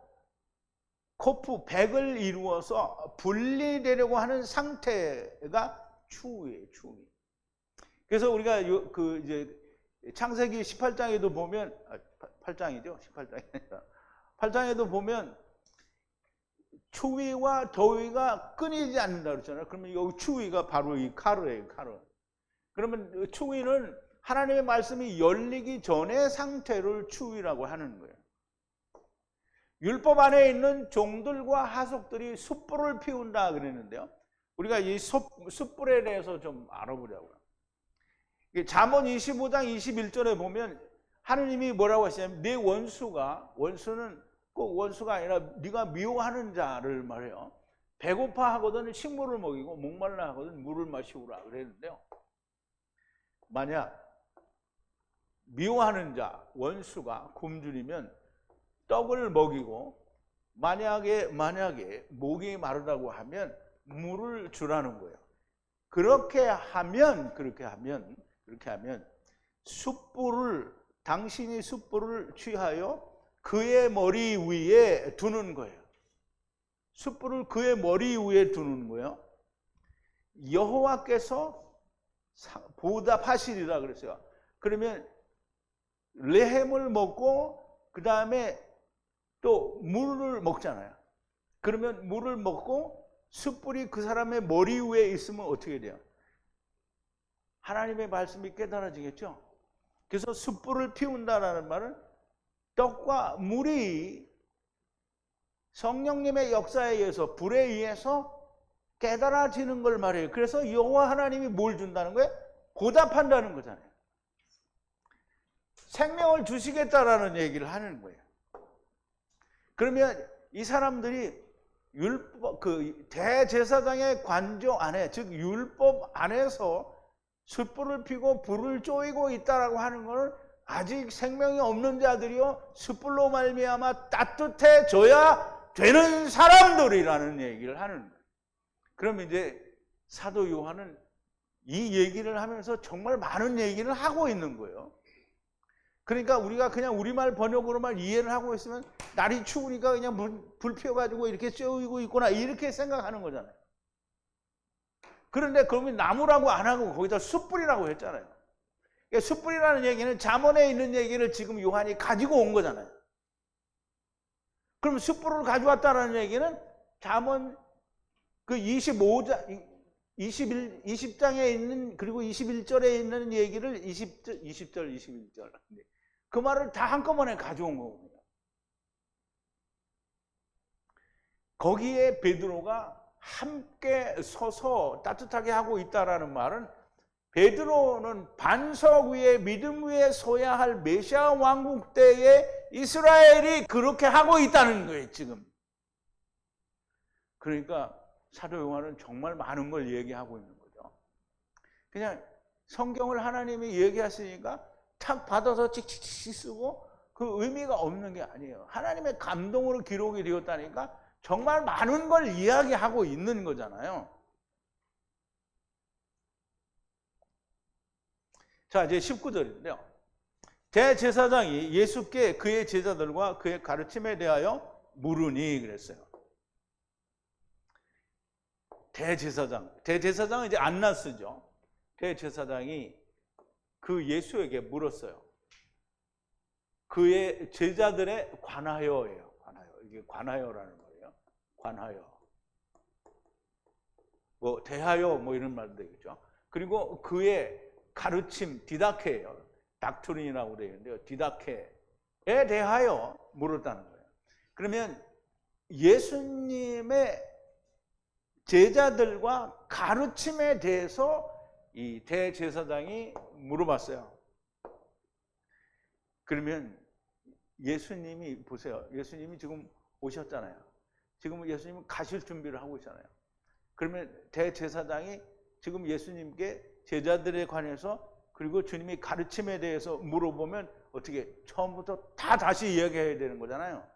[SPEAKER 1] 코프 백을 이루어서 분리되려고 하는 상태가 추위예요, 추위. 그래서 우리가 이제 창세기 18장에도 보면 8장이죠, 18장이 8장에도 보면 추위와 더위가 끊이지 않는다 그랬잖아요. 그러면 여기 추위가 바로 이 카르예요, 카르. 그러면 추위는 하나님의 말씀이 열리기 전의 상태를 추위라고 하는 거예요. 율법 안에 있는 종들과 하속들이 숯불을 피운다 그랬는데요. 우리가 이 숯불에 대해서 좀 알아보려고요. 잠언 25장 21절에 보면 하느님이 뭐라고 하시냐면 네 원수는 꼭 원수가 아니라 네가 미워하는 자를 말해요. 배고파 하거든 식물을 먹이고 목말라 하거든 물을 마시우라 그랬는데요. 만약 미워하는 자, 원수가 굶주리면 떡을 먹이고 만약에 목이 마르다고 하면 물을 주라는 거예요. 그렇게 하면 당신이 숯불을 취하여 그의 머리 위에 두는 거예요. 숯불을 그의 머리 위에 두는 거예요. 여호와께서 보답하시리라 그랬어요. 그러면 레헴을 먹고 그 다음에 또 물을 먹잖아요. 그러면 물을 먹고 숯불이 그 사람의 머리 위에 있으면 어떻게 돼요? 하나님의 말씀이 깨달아지겠죠. 그래서 숯불을 피운다라는 말은 떡과 물이 성령님의 역사에 의해서 불에 의해서 깨달아지는 걸 말해요. 그래서 여호와 하나님이 뭘 준다는 거예요? 보답한다는 거잖아요. 생명을 주시겠다라는 얘기를 하는 거예요. 그러면 이 사람들이 율법, 대제사장의 관조 안에, 즉 율법 안에서 숯불을 피고 불을 쪼이고 있다라고 하는 것을 아직 생명이 없는 자들이요 숯불로 말미암아 따뜻해져야 되는 사람들이라는 얘기를 하는 거예요. 그럼 이제 사도 요한은 이 얘기를 하면서 정말 많은 얘기를 하고 있는 거예요. 그러니까 우리가 그냥 우리말 번역으로만 이해를 하고 있으면 날이 추우니까 그냥 불 피워가지고 이렇게 쪼이고 있구나 이렇게 생각하는 거잖아요. 그런데 그러면 나무라고 안 하고 거기다 숯불이라고 했잖아요. 그러니까 숯불이라는 얘기는 잠언에 있는 얘기를 지금 요한이 가지고 온 거잖아요. 그럼 숯불을 가져왔다는 얘기는 잠언 그 25장 20장에 있는 그리고 21절에 있는 얘기를 20절 21절 그 말을 다 한꺼번에 가져온 겁니다. 거기에 베드로가 함께 서서 따뜻하게 하고 있다라는 말은 베드로는 반석 위에 믿음 위에 서야 할 메시아 왕국 때에 이스라엘이 그렇게 하고 있다는 거예요, 지금. 그러니까 사도 요한은 정말 많은 걸 얘기하고 있는 거죠. 그냥 성경을 하나님이 얘기하시니까 탁 받아서 찍찍찍 쓰고 그 의미가 없는 게 아니에요. 하나님의 감동으로 기록이 되었다니까 정말 많은 걸 이야기하고 있는 거잖아요. 자, 이제 19절인데요. 대제사장이 예수께 그의 제자들과 그의 가르침에 대하여 물으니 그랬어요. 대제사장은 이제 안나스죠. 대제사장이 그 예수에게 물었어요. 그의 제자들에 관하여예요. 이게 관하여라는 거예요. 관하여. 뭐 대하여 뭐 이런 말도 되겠죠. 그리고 그의 가르침 디다케예요. 닥트린이라고 되어 있는데요. 디다케에 대하여 물었다는 거예요. 그러면 예수님의 제자들과 가르침에 대해서 이 대제사장이 물어봤어요. 그러면 예수님이 보세요. 예수님이 지금 오셨잖아요. 지금 예수님은 가실 준비를 하고 있잖아요. 그러면 대제사장이 지금 예수님께 제자들에 관해서 그리고 주님이 가르침에 대해서 물어보면 어떻게 처음부터 다 다시 이야기해야 되는 거잖아요.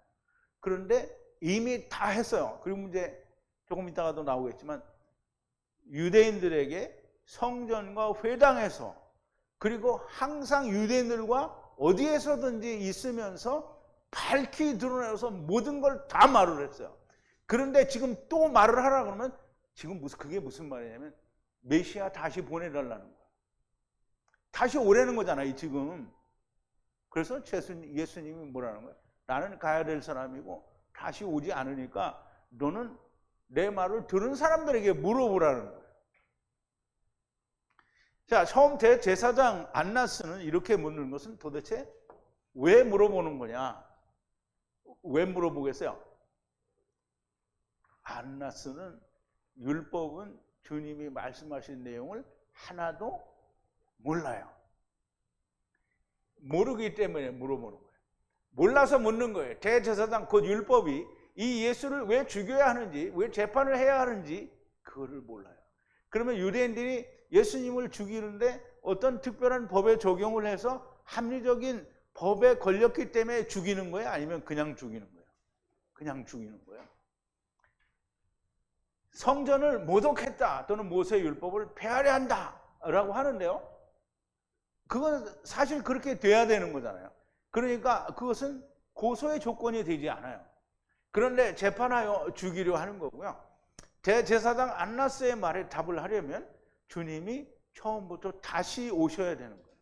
[SPEAKER 1] 그런데 이미 다 했어요. 그리고 이제 조금 이따가도 나오겠지만 유대인들에게 성전과 회당에서 그리고 항상 유대인들과 어디에서든지 있으면서 밝히 드러내서 모든 걸 다 말을 했어요. 그런데 지금 또 말을 하라 그러면 지금 그게 무슨 말이냐면 메시아 다시 보내달라는 거예요. 다시 오라는 거잖아요, 지금. 그래서 예수님이 뭐라는 거예요? 나는 가야 될 사람이고 다시 오지 않으니까 너는 내 말을 들은 사람들에게 물어보라는 거예요. 자, 처음 대제사장 안나스는 이렇게 묻는 것은 도대체 왜 물어보는 거냐? 왜 물어보겠어요? 안나스는 율법은 주님이 말씀하신 내용을 하나도 몰라요. 모르기 때문에 물어보는 거예요. 몰라서 묻는 거예요. 대제사장 곧 율법이 이 예수를 왜 죽여야 하는지, 왜 재판을 해야 하는지 그거를 몰라요. 그러면 유대인들이 예수님을 죽이는데 어떤 특별한 법에 적용을 해서 합리적인 법에 걸렸기 때문에 죽이는 거예요? 아니면 그냥 죽이는 거예요? 그냥 죽이는 거예요. 성전을 모독했다 또는 모세의 율법을 폐하려 한다 라고 하는데요, 그건 사실 그렇게 돼야 되는 거잖아요. 그러니까 그것은 고소의 조건이 되지 않아요. 그런데 재판하여 죽이려 하는 거고요. 대제사장 안나스의 말에 답을 하려면 주님이 처음부터 다시 오셔야 되는 거예요.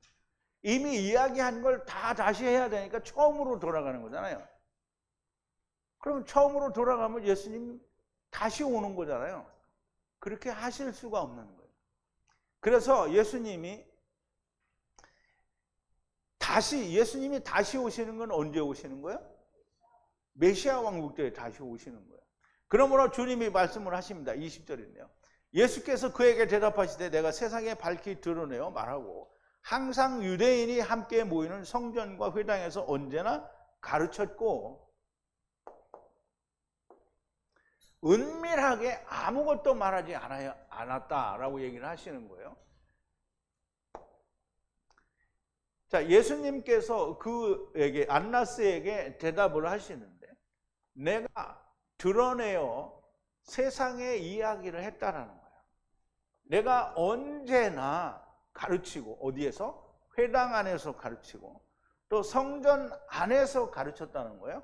[SPEAKER 1] 이미 이야기한 걸 다 다시 해야 되니까 처음으로 돌아가는 거잖아요. 그럼 처음으로 돌아가면 예수님 다시 오는 거잖아요. 그렇게 하실 수가 없는 거예요. 그래서 예수님이 다시 오시는 건 언제 오시는 거예요? 메시아 왕국 때에 다시 오시는 거예요. 그러므로 주님이 말씀을 하십니다. 20절인데요. 예수께서 그에게 대답하시되 내가 세상에 밝히 드러내어 말하고 항상 유대인이 함께 모이는 성전과 회당에서 언제나 가르쳤고 은밀하게 아무것도 말하지 않았다라고 얘기를 하시는 거예요. 자, 예수님께서 그에게 안나스에게 대답을 하시는데 내가 드러내어 세상에 이야기를 했다라는 거예요. 내가 언제나 가르치고 어디에서? 회당 안에서 가르치고 또 성전 안에서 가르쳤다는 거예요.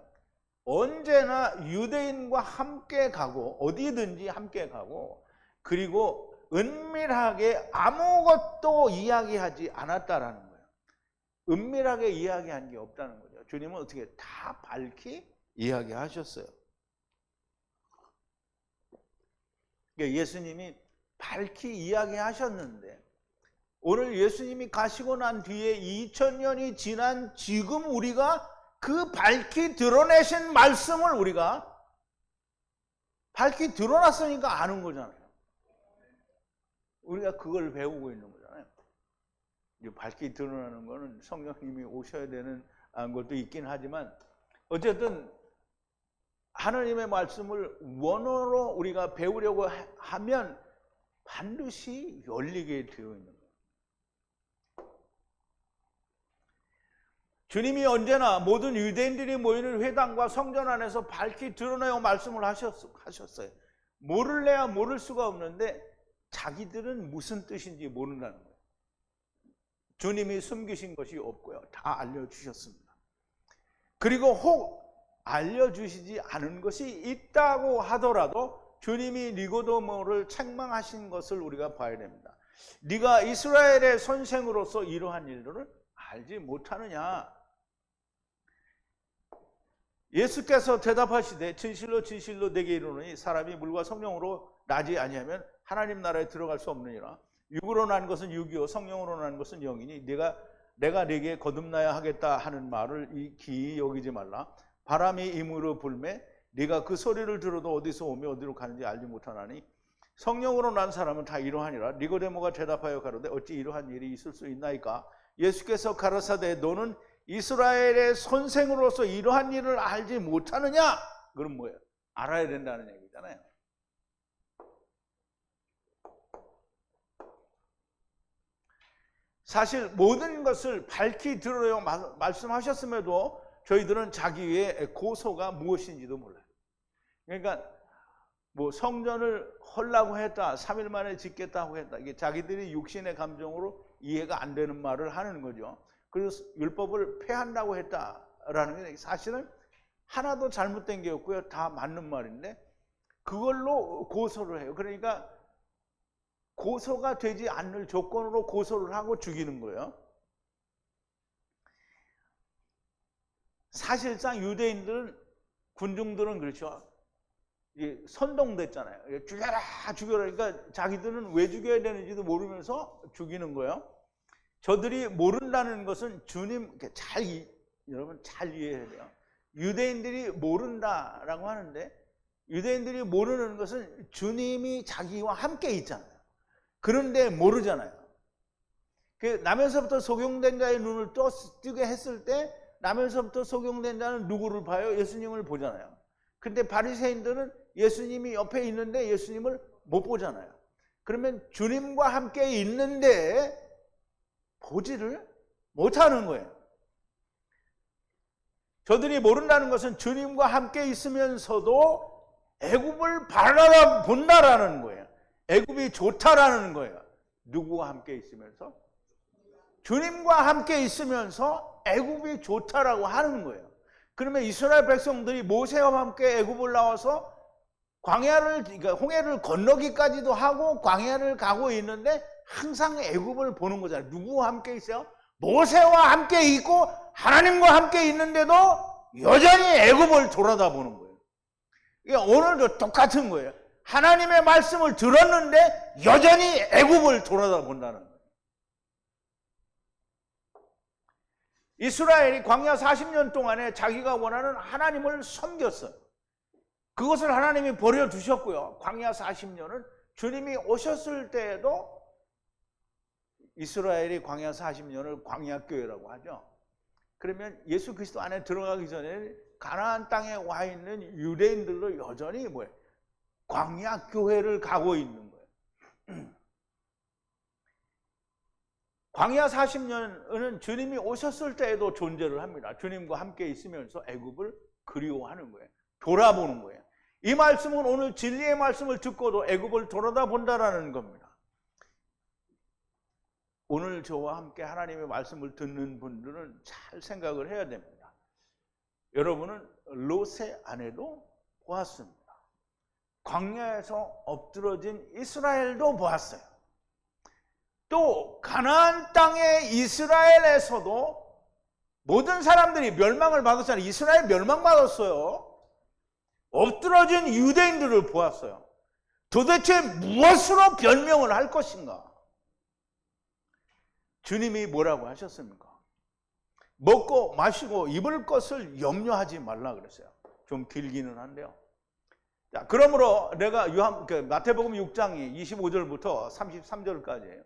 [SPEAKER 1] 언제나 유대인과 함께 가고 어디든지 함께 가고 그리고 은밀하게 아무것도 이야기하지 않았다라는 거예요. 은밀하게 이야기한 게 없다는 거죠. 주님은 어떻게 다 밝히 이야기하셨어요. 그러니까 예수님이 밝히 이야기하셨는데 오늘 예수님이 가시고 난 뒤에 2000년이 지난 지금 우리가 그 밝히 드러내신 말씀을 우리가 밝히 드러났으니까 아는 거잖아요. 우리가 그걸 배우고 있는 거잖아요. 밝히 드러나는 거는 성령님이 오셔야 되는 것도 있긴 하지만 어쨌든 하나님의 말씀을 원어로 우리가 배우려고 하면 반드시 열리게 되어 있는 거예요. 주님이 언제나 모든 유대인들이 모이는 회당과 성전 안에서 밝히 드러내어 말씀을 하셨어요. 모를래야 모를 수가 없는데 자기들은 무슨 뜻인지 모른다는 거예요. 주님이 숨기신 것이 없고요. 다 알려주셨습니다. 그리고 혹 알려주시지 않은 것이 있다고 하더라도 주님이 니고데모를 책망하신 것을 우리가 봐야 됩니다. 네가 이스라엘의 선생으로서 이러한 일들을 알지 못하느냐. 예수께서 대답하시되 진실로 진실로 내게 이르노니 사람이 물과 성령으로 나지 아니하면 하나님 나라에 들어갈 수 없느니라. 육으로 난 것은 육이요 성령으로 난 것은 영이니 내가 네게 거듭나야 하겠다 하는 말을 기이 여기지 말라. 바람이 임으로 불매 네가 그 소리를 들어도 어디서 오며 어디로 가는지 알지 못하나니 성령으로 난 사람은 다 이러하니라. 니고데모가 대답하여 가로되 어찌 이러한 일이 있을 수 있나이까? 예수께서 가라사대 너는 이스라엘의 선생으로서 이러한 일을 알지 못하느냐? 그럼 뭐예요? 알아야 된다는 얘기잖아요. 사실 모든 것을 밝히 들으려 말씀하셨음에도 저희들은 자기의 고소가 무엇인지도 몰라요. 그러니까 뭐 성전을 헐라고 했다, 3일 만에 짓겠다고 했다, 이게 자기들이 육신의 감정으로 이해가 안 되는 말을 하는 거죠. 그래서 율법을 폐한다고 했다라는 게 사실은 하나도 잘못된 게 없고요, 다 맞는 말인데 그걸로 고소를 해요. 그러니까 고소가 되지 않을 조건으로 고소를 하고 죽이는 거예요. 사실상 유대인들은, 군중들은 그렇죠. 선동됐잖아요. 죽여라 죽여라. 그러니까 자기들은 왜 죽여야 되는지도 모르면서 죽이는 거예요. 저들이 모른다는 것은 주님, 여러분 잘 이해해야 돼요. 유대인들이 모른다라고 하는데 유대인들이 모르는 것은 주님이 자기와 함께 있잖아요. 그런데 모르잖아요. 나면서부터 속용된 자의 눈을 뜨게 했을 때 나면서부터 속용된 자는 누구를 봐요? 예수님을 보잖아요. 근데 바리새인들은 예수님이 옆에 있는데 예수님을 못 보잖아요. 그러면 주님과 함께 있는데 보지를 못하는 거예요. 저들이 모른다는 것은 주님과 함께 있으면서도 애굽을 바라본다라는 거예요. 애굽이 좋다라는 거예요. 누구와 함께 있으면서? 주님과 함께 있으면서 애굽이 좋다라고 하는 거예요. 그러면 이스라엘 백성들이 모세와 함께 애굽을 나와서 그러니까 홍해를 건너기까지도 하고 광야를 가고 있는데 항상 애굽을 보는 거잖아요. 누구와 함께 있어요? 모세와 함께 있고 하나님과 함께 있는데도 여전히 애굽을 돌아다보는 거예요. 이게 오늘도 똑같은 거예요. 하나님의 말씀을 들었는데 여전히 애굽을 돌아다본다는 거예요. 이스라엘이 광야 40년 동안에 자기가 원하는 하나님을 섬겼어요. 그것을 하나님이 버려두셨고요. 광야 40년은 주님이 오셨을 때에도 이스라엘이 광야 40년을 광야교회라고 하죠. 그러면 예수 그리스도 안에 들어가기 전에 가나안 땅에 와 있는 유대인들도 여전히 광야교회를 가고 있는 거예요. 광야 40년은 주님이 오셨을 때에도 존재를 합니다. 주님과 함께 있으면서 애굽을 그리워하는 거예요. 돌아보는 거예요. 이 말씀은 오늘 진리의 말씀을 듣고도 애굽을 돌아다본다라는 겁니다. 오늘 저와 함께 하나님의 말씀을 듣는 분들은 잘 생각을 해야 됩니다. 여러분은 롯의 아내도 보았습니다. 광야에서 엎드러진 이스라엘도 보았어요. 또 가나안 땅의 이스라엘에서도 모든 사람들이 멸망을 받았잖아요. 이스라엘 멸망받았어요. 엎드러진 유대인들을 보았어요. 도대체 무엇으로 변명을 할 것인가? 주님이 뭐라고 하셨습니까? 먹고 마시고 입을 것을 염려하지 말라 그랬어요. 좀 길기는 한데요. 자, 그러므로 내가 마태복음 6장이 25절부터 33절까지예요.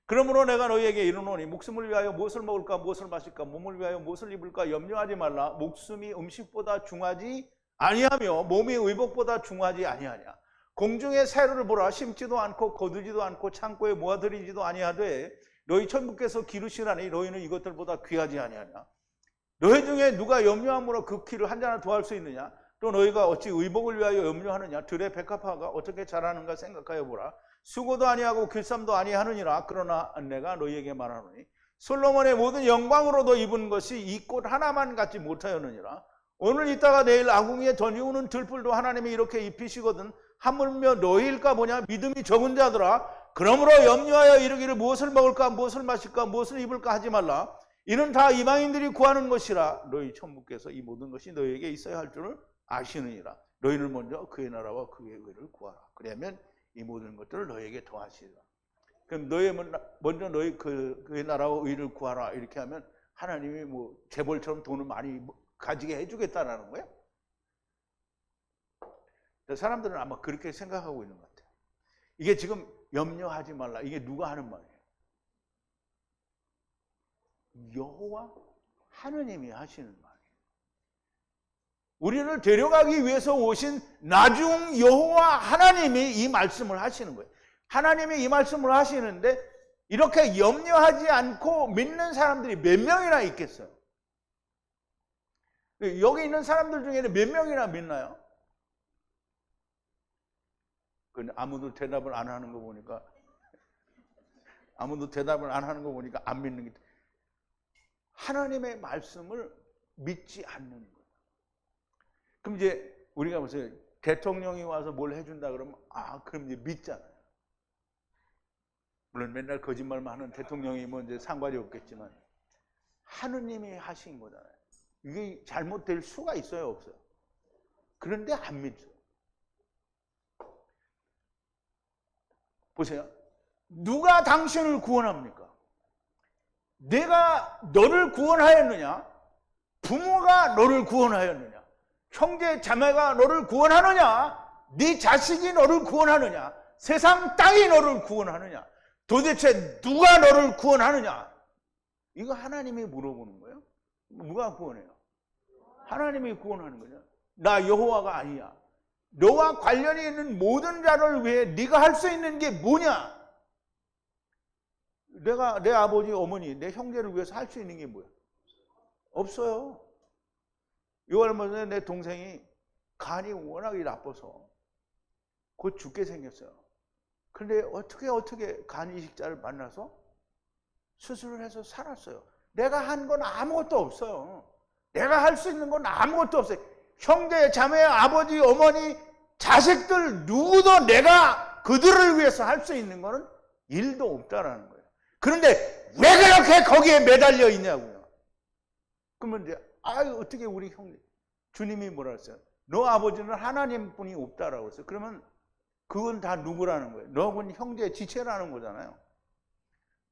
[SPEAKER 1] 그러므로 내가 너희에게 이르노니 목숨을 위하여 무엇을 먹을까 무엇을 마실까 몸을 위하여 무엇을 입을까 염려하지 말라. 목숨이 음식보다 중하지 아니하며 몸이 의복보다 중하지 아니하냐. 공중의 새를 보라. 심지도 않고 거두지도 않고 창고에 모아들이지도 아니하되 너희 천부께서 기르시라니 너희는 이것들보다 귀하지 아니하냐. 너희 중에 누가 염려함으로 그 키를 한 자나 더할 수 있느냐. 또 너희가 어찌 의복을 위하여 염려하느냐. 들의 백합화가 어떻게 자라는가 생각하여 보라. 수고도 아니하고 길쌈도 아니하느니라. 그러나 내가 너희에게 말하노니 솔로몬의 모든 영광으로도 입은 것이 이 꽃 하나만 갖지 못하였느니라. 오늘 있다가 내일 아궁이에 던지우는 들풀도 하나님이 이렇게 입히시거든 하물며 너희일까 보냐. 믿음이 적은 자들아. 그러므로 염려하여 이르기를 무엇을 먹을까 무엇을 마실까 무엇을 입을까 하지 말라. 이는 다 이방인들이 구하는 것이라. 너희 천부께서 이 모든 것이 너희에게 있어야 할 줄을 아시느니라. 너희는 먼저 그의 나라와 그의 의를 구하라. 그러면 이 모든 것들을 너희에게 더하시리라. 그럼 먼저 너희 그의 나라와 의를 구하라 이렇게 하면 하나님이 재벌처럼 돈을 많이 가지게 해주겠다라는 거예요. 사람들은 아마 그렇게 생각하고 있는 것 같아요. 이게 지금 염려하지 말라. 이게 누가 하는 말이에요? 여호와 하느님이 하시는 말이에요. 우리를 데려가기 위해서 오신 나중 여호와 하나님이 이 말씀을 하시는 거예요. 하나님이 이 말씀을 하시는데 이렇게 염려하지 않고 믿는 사람들이 몇 명이나 있겠어요? 여기 있는 사람들 중에는 몇 명이나 믿나요? 아무도 대답을 안 하는 거 보니까 안 믿는 게, 하나님의 말씀을 믿지 않는 거예요. 그럼 이제 우리가 보세요. 대통령이 와서 뭘 해준다 그러면 그럼 이제 믿잖아요. 물론 맨날 거짓말만 하는 대통령이 뭐 이제 상관이 없겠지만 하느님이 하신 거잖아요. 이게 잘못될 수가 있어요, 없어요? 그런데 안 믿죠. 보세요. 누가 당신을 구원합니까? 내가 너를 구원하였느냐? 부모가 너를 구원하였느냐? 형제 자매가 너를 구원하느냐? 네 자식이 너를 구원하느냐? 세상 땅이 너를 구원하느냐? 도대체 누가 너를 구원하느냐? 이거 하나님이 물어보는 거예요. 누가 구원해요? 하나님이 구원하는 거죠. 나 여호와가 아니야. 너와 관련이 있는 모든 자를 위해 네가 할 수 있는 게 뭐냐? 내가 내 아버지, 어머니, 내 형제를 위해서 할 수 있는 게 뭐야? 없어요. 6월 전에 내 동생이 간이 워낙에 나빠서 곧 죽게 생겼어요. 그런데 어떻게 간 이식자를 만나서 수술을 해서 살았어요. 내가 한 건 아무것도 없어요. 내가 할 수 있는 건 아무것도 없어요. 형제, 자매, 아버지, 어머니, 자식들 누구도 내가 그들을 위해서 할 수 있는 거는 일도 없다라는 거예요. 그런데 왜 그렇게 거기에 매달려 있냐고요. 그러면 이제 어떻게 우리 형제, 주님이 뭐라 했어요? 너 아버지는 하나님뿐이 없다라고 했어요. 그러면 그건 다 누구라는 거예요? 너는 형제 지체라는 거잖아요.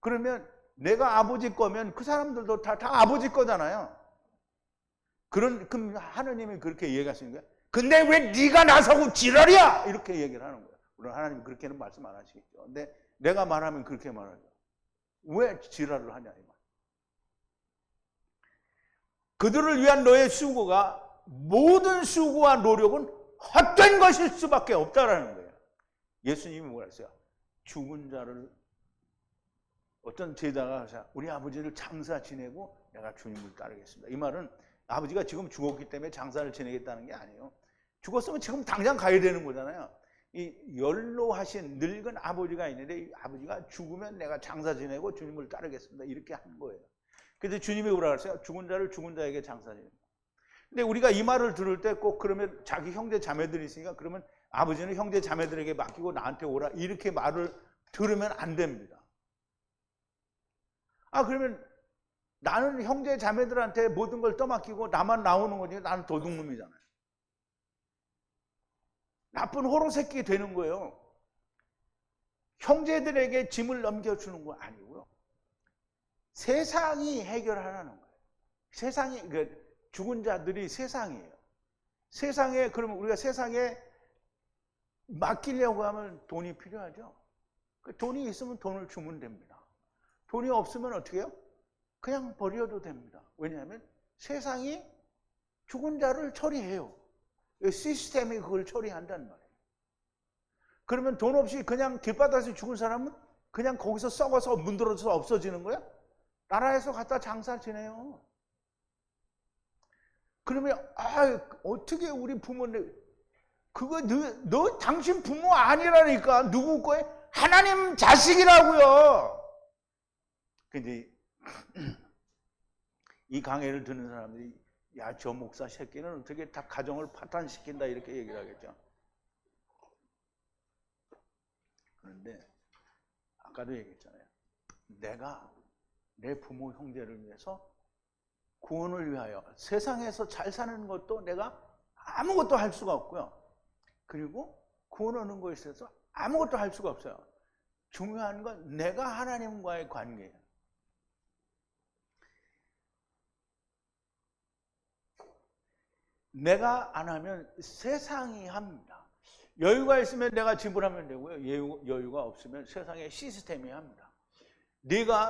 [SPEAKER 1] 그러면 내가 아버지 거면 그 사람들도 다 아버지 거잖아요. 그럼 하나님이 그렇게 얘기하시는 거예요. 근데 왜 네가 나서고 지랄이야? 이렇게 얘기를 하는 거예요. 물론 하나님이 그렇게는 말씀 안 하시겠죠. 근데 내가 말하면 그렇게 말하죠. 왜 지랄을 하냐 이 말. 그들을 위한 너의 수고가 모든 수고와 노력은 헛된 것일 수밖에 없다라는 거예요. 예수님이 뭐라 했어요? 죽은 자를, 어떤 제자가 우리 아버지를 장사 지내고 내가 주님을 따르겠습니다. 이 말은 아버지가 지금 죽었기 때문에 장사를 지내겠다는 게 아니에요. 죽었으면 지금 당장 가야 되는 거잖아요. 이 연로하신 늙은 아버지가 있는데 이 아버지가 죽으면 내가 장사 지내고 주님을 따르겠습니다. 이렇게 하는 거예요. 그래서 주님이 뭐라 그랬어요? 죽은 자를 죽은 자에게 장사 지낸다. 근데 우리가 이 말을 들을 때 꼭 그러면 자기 형제 자매들이 있으니까 그러면 아버지는 형제 자매들에게 맡기고 나한테 오라 이렇게 말을 들으면 안 됩니다. 그러면 나는 형제 자매들한테 모든 걸 떠맡기고 나만 나오는 거지. 나는 도둑놈이잖아요. 나쁜 호로 새끼 되는 거예요. 형제들에게 짐을 넘겨주는 거 아니고요. 세상이 해결하라는 거예요. 세상이, 죽은 자들이 세상이에요. 세상에, 그러면 우리가 세상에 맡기려고 하면 돈이 필요하죠. 돈이 있으면 돈을 주면 됩니다. 돈이 없으면 어떻게 해요? 그냥 버려도 됩니다. 왜냐하면 세상이 죽은 자를 처리해요. 시스템이 그걸 처리한단 말이에요. 그러면 돈 없이 그냥 길바닥에서 죽은 사람은 그냥 거기서 썩어서 문드러져서 없어지는 거야? 나라에서 갖다 장사 지내요. 그러면 어떻게 우리 부모님, 그거 너 당신 부모 아니라니까. 누구 거예요? 하나님 자식이라고요. 근데 이 강의를 듣는 사람들이 야, 저 목사 새끼는 어떻게 다 가정을 파탄시킨다 이렇게 얘기를 하겠죠. 그런데 아까도 얘기했잖아요. 내가 내 부모 형제를 위해서 구원을 위하여 세상에서 잘 사는 것도 내가 아무것도 할 수가 없고요. 그리고 구원하는 것에 있어서 아무것도 할 수가 없어요. 중요한 건 내가 하나님과의 관계예요. 내가 안 하면 세상이 합니다. 여유가 있으면 내가 지불하면 되고요. 여유가 없으면 세상의 시스템이 합니다.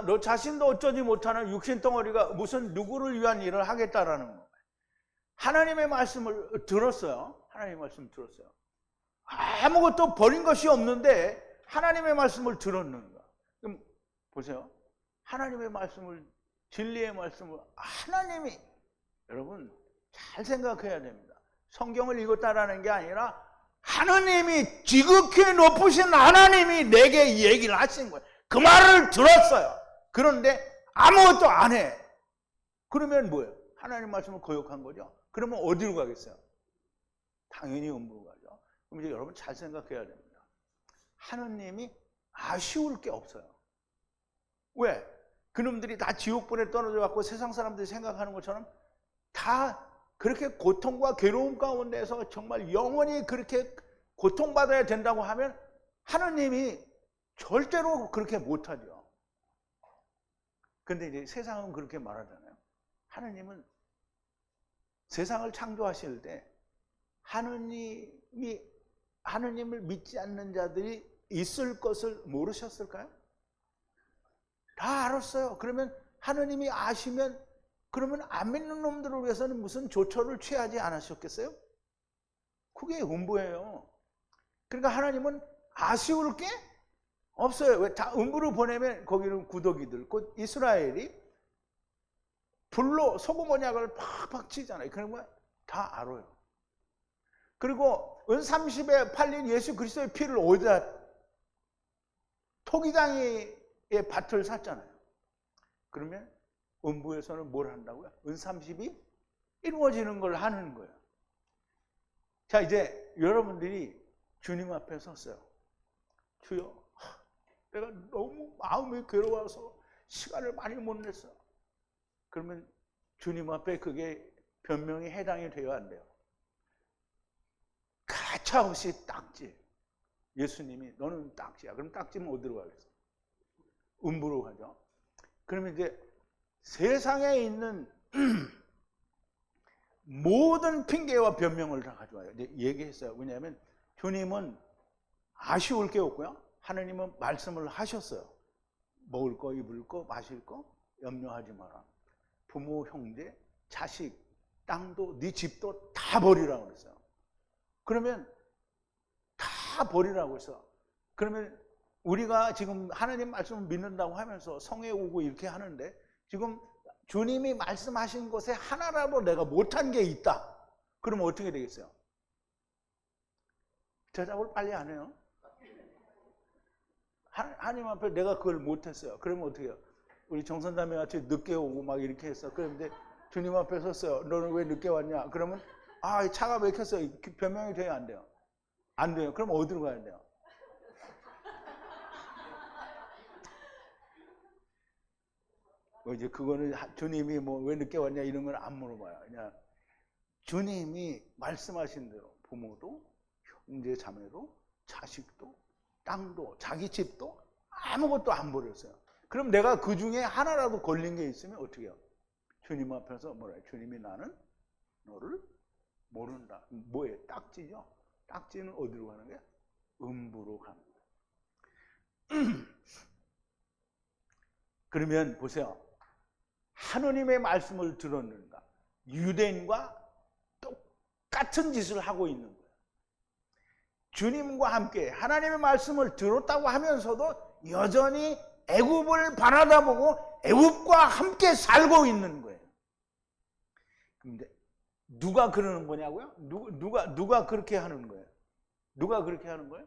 [SPEAKER 1] 너 자신도 어쩌지 못하는 육신 덩어리가 무슨 누구를 위한 일을 하겠다라는 거예요. 하나님의 말씀을 들었어요. 하나님의 말씀을 들었어요. 아무것도 버린 것이 없는데 하나님의 말씀을 들었는 거야. 그럼 보세요. 하나님의 말씀을, 진리의 말씀을 하나님이, 여러분 잘 생각해야 됩니다. 성경을 읽었다라는 게 아니라 하나님이, 지극히 높으신 하나님이 내게 얘기를 하신 거예요. 그 말을 들었어요. 그런데 아무것도 안 해. 그러면 뭐예요? 하나님 말씀을 거역한 거죠. 그러면 어디로 가겠어요? 당연히 음부로 가죠. 그럼 이제 여러분 잘 생각해야 됩니다. 하느님이 아쉬울 게 없어요. 왜? 그놈들이 다 지옥불에 떨어져 갖고 세상 사람들이 생각하는 것처럼 다 그렇게 고통과 괴로움 가운데서 정말 영원히 그렇게 고통받아야 된다고 하면 하느님이 절대로 그렇게 못하죠. 근데 이제 세상은 그렇게 말하잖아요. 하느님은 세상을 창조하실 때 하느님을 믿지 않는 자들이 있을 것을 모르셨을까요? 다 알았어요. 그러면 하느님이 아시면 그러면 안 믿는 놈들을 위해서는 무슨 조처를 취하지 않으셨겠어요? 그게 음부예요. 그러니까 하나님은 아쉬울 게 없어요. 왜? 다 음부로 보내면 거기는 구더기들, 곧 이스라엘이 불로 소금 언약을 팍팍 치잖아요. 그런 거 다 알아요. 그리고 은30에 팔린 예수 그리스도의 피를 어디다, 토기장이의 밭을 샀잖아요. 그러면 음부에서는 뭘 한다고요? 은30이 이루어지는 걸 하는 거예요. 자, 이제 여러분들이 주님 앞에 섰어요. 주여, 내가 너무 마음이 괴로워서 시간을 많이 못 냈어. 그러면 주님 앞에 그게 변명이 해당이 돼야 안 돼요. 가차없이 딱지. 예수님이 너는 딱지야. 그럼 딱지는 어디로 가겠어? 음부로 가죠. 그러면 이제 세상에 있는 모든 핑계와 변명을 다 가져와요. 이제 얘기했어요. 왜냐하면 주님은 아쉬울 게 없고요. 하나님은 말씀을 하셨어요. 먹을 거, 입을 거, 마실 거 염려하지 마라. 부모, 형제, 자식, 땅도 네 집도 다 버리라고 그랬어요. 그러면 다 버리라고 했어. 그러면 우리가 지금 하나님 말씀을 믿는다고 하면서 성에 오고 이렇게 하는데 지금 주님이 말씀하신 것에 하나라도 내가 못한 게 있다. 그러면 어떻게 되겠어요? 대답을 빨리 안 해요. 하나님 앞에 내가 그걸 못했어요. 그러면 어떻게 해요? 우리 정선자매 같이 늦게 오고 막 이렇게 했어. 그런데 주님 앞에 섰어요. 너는 왜 늦게 왔냐? 그러면 차가 막혔어요. 변명이 돼요? 안 돼요? 안 돼요. 그럼 어디로 가야 돼요? 이제 그거는 주님이 뭐 왜 늦게 왔냐 이런 건 안 물어봐요. 그냥 주님이 말씀하신 대로 부모도 형제 자매도 자식도 땅도 자기 집도 아무것도 안 버렸어요. 그럼 내가 그 중에 하나라도 걸린 게 있으면 어떻게 해요? 주님 앞에서 뭐라 해요? 주님이 나는 너를 모른다. 뭐예요? 딱지죠. 딱지는 어디로 가는 거야? 음부로 갑니다. 그러면 보세요. 하느님의 말씀을 들었는가? 유대인과 똑같은 짓을 하고 있는 거예요. 주님과 함께 하나님의 말씀을 들었다고 하면서도 여전히 애굽을 바라다보고 애굽과 함께 살고 있는 거예요. 근데 누가 그러는 거냐고요? 누가 그렇게 하는 거예요? 누가 그렇게 하는 거예요?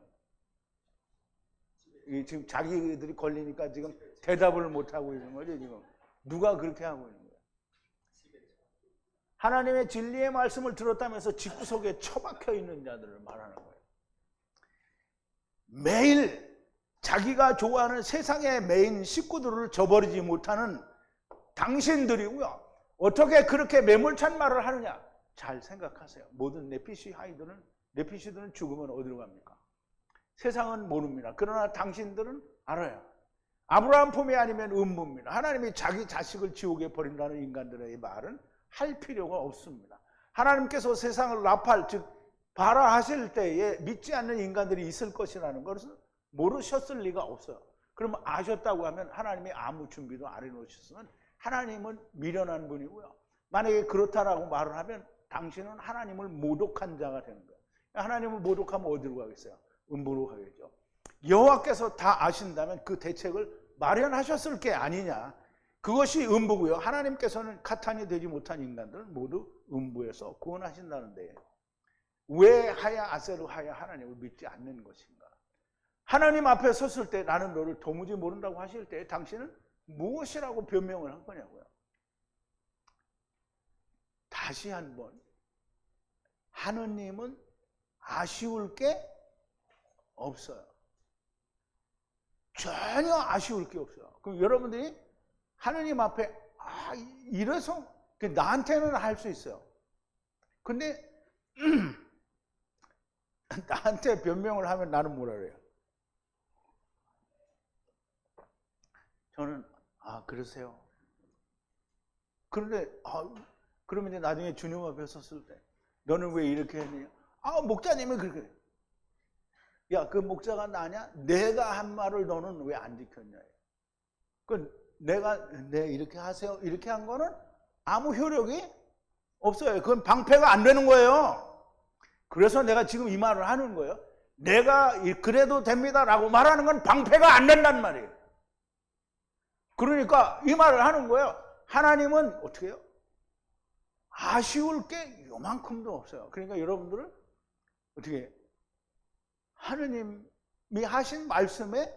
[SPEAKER 1] 지금 자기들이 걸리니까 지금 대답을 못 하고 있는 거죠, 지금. 누가 그렇게 하고 있는 거예요? 하나님의 진리의 말씀을 들었다면서 집구석에 처박혀 있는 자들을 말하는 거예요. 매일 자기가 좋아하는 세상의 메인 식구들을 저버리지 못하는 당신들이고요. 어떻게 그렇게 매몰찬 말을 하느냐? 잘 생각하세요. 모든 네피시들은 죽으면 어디로 갑니까? 세상은 모릅니다. 그러나 당신들은 알아요. 아브라함 품이 아니면 음부입니다. 하나님이 자기 자식을 지옥에 버린다는 인간들의 말은 할 필요가 없습니다. 하나님께서 세상을 라팔, 즉 봐라 하실 때에 믿지 않는 인간들이 있을 것이라는 것을 모르셨을 리가 없어요. 그러면 아셨다고 하면 하나님이 아무 준비도 안 해놓으셨으면 하나님은 미련한 분이고요. 만약에 그렇다라고 말을 하면 당신은 하나님을 모독한 자가 되는 거예요. 하나님을 모독하면 어디로 가겠어요? 음부로 가겠죠. 여호와께서 다 아신다면 그 대책을 마련하셨을 게 아니냐. 그것이 음부고요. 하나님께서는 가탄이 되지 못한 인간들을 모두 음부에서 구원하신다는데 왜 하야 아세로 하야 하나님을 믿지 않는 것인가? 하나님 앞에 섰을 때 나는 너를 도무지 모른다고 하실 때 당신은 무엇이라고 변명을 한 거냐고요. 다시 한번 하느님은 아쉬울 게 없어요. 전혀 아쉬울 게 없어요. 그럼 여러분들이 하느님 앞에 이래서 나한테는 할 수 있어요. 근데 나한테 변명을 하면 나는 뭐라 그래요? 저는 그러세요. 그런데 그러면 이제 나중에 주님 앞에 섰을 때 너는 왜 이렇게 했느냐? 목자님이 그렇게 그래. 야, 그 목자가 나냐? 내가 한 말을 너는 왜 안 지켰냐? 내가 이렇게 하세요. 이렇게 한 거는 아무 효력이 없어요. 그건 방패가 안 되는 거예요. 그래서 내가 지금 이 말을 하는 거예요. 내가 그래도 됩니다라고 말하는 건 방패가 안 된단 말이에요. 그러니까 이 말을 하는 거예요. 하나님은 어떻게 해요? 아쉬울 게 요만큼도 없어요. 그러니까 여러분들은 어떻게 해요? 하느님이 하신 말씀에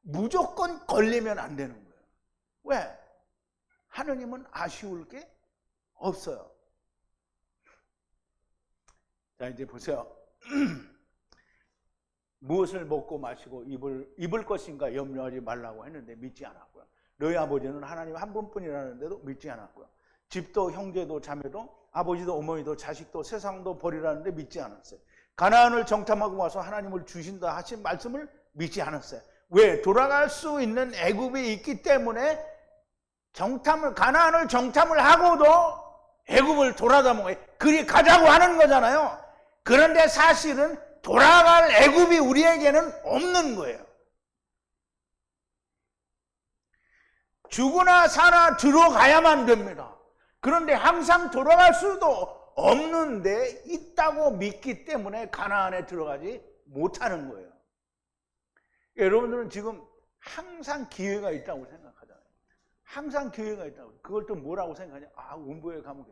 [SPEAKER 1] 무조건 걸리면 안 되는 거예요. 왜? 하느님은 아쉬울 게 없어요. 자, 이제 보세요. 무엇을 먹고 마시고 입을 것인가 염려하지 말라고 했는데 믿지 않았고요. 너희 아버지는 하나님 한 분뿐이라는데도 믿지 않았고요. 집도 형제도 자매도 아버지도 어머니도 자식도 세상도 버리라는데 믿지 않았어요. 가나안을 정탐하고 와서 하나님을 주신다 하신 말씀을 믿지 않았어요. 왜? 돌아갈 수 있는 애굽이 있기 때문에 가나안을 정탐을 하고도 애굽을 돌아다보고 그리 가자고 하는 거잖아요. 그런데 사실은 돌아갈 애굽이 우리에게는 없는 거예요. 죽으나 사나 들어가야만 됩니다. 그런데 항상 돌아갈 수도 없는데 있다고 믿기 때문에 가나안에 들어가지 못하는 거예요. 여러분들은 지금 항상 기회가 있다고 생각하잖아요. 항상 기회가 있다고. 그걸 또 뭐라고 생각하냐? 음부에 가면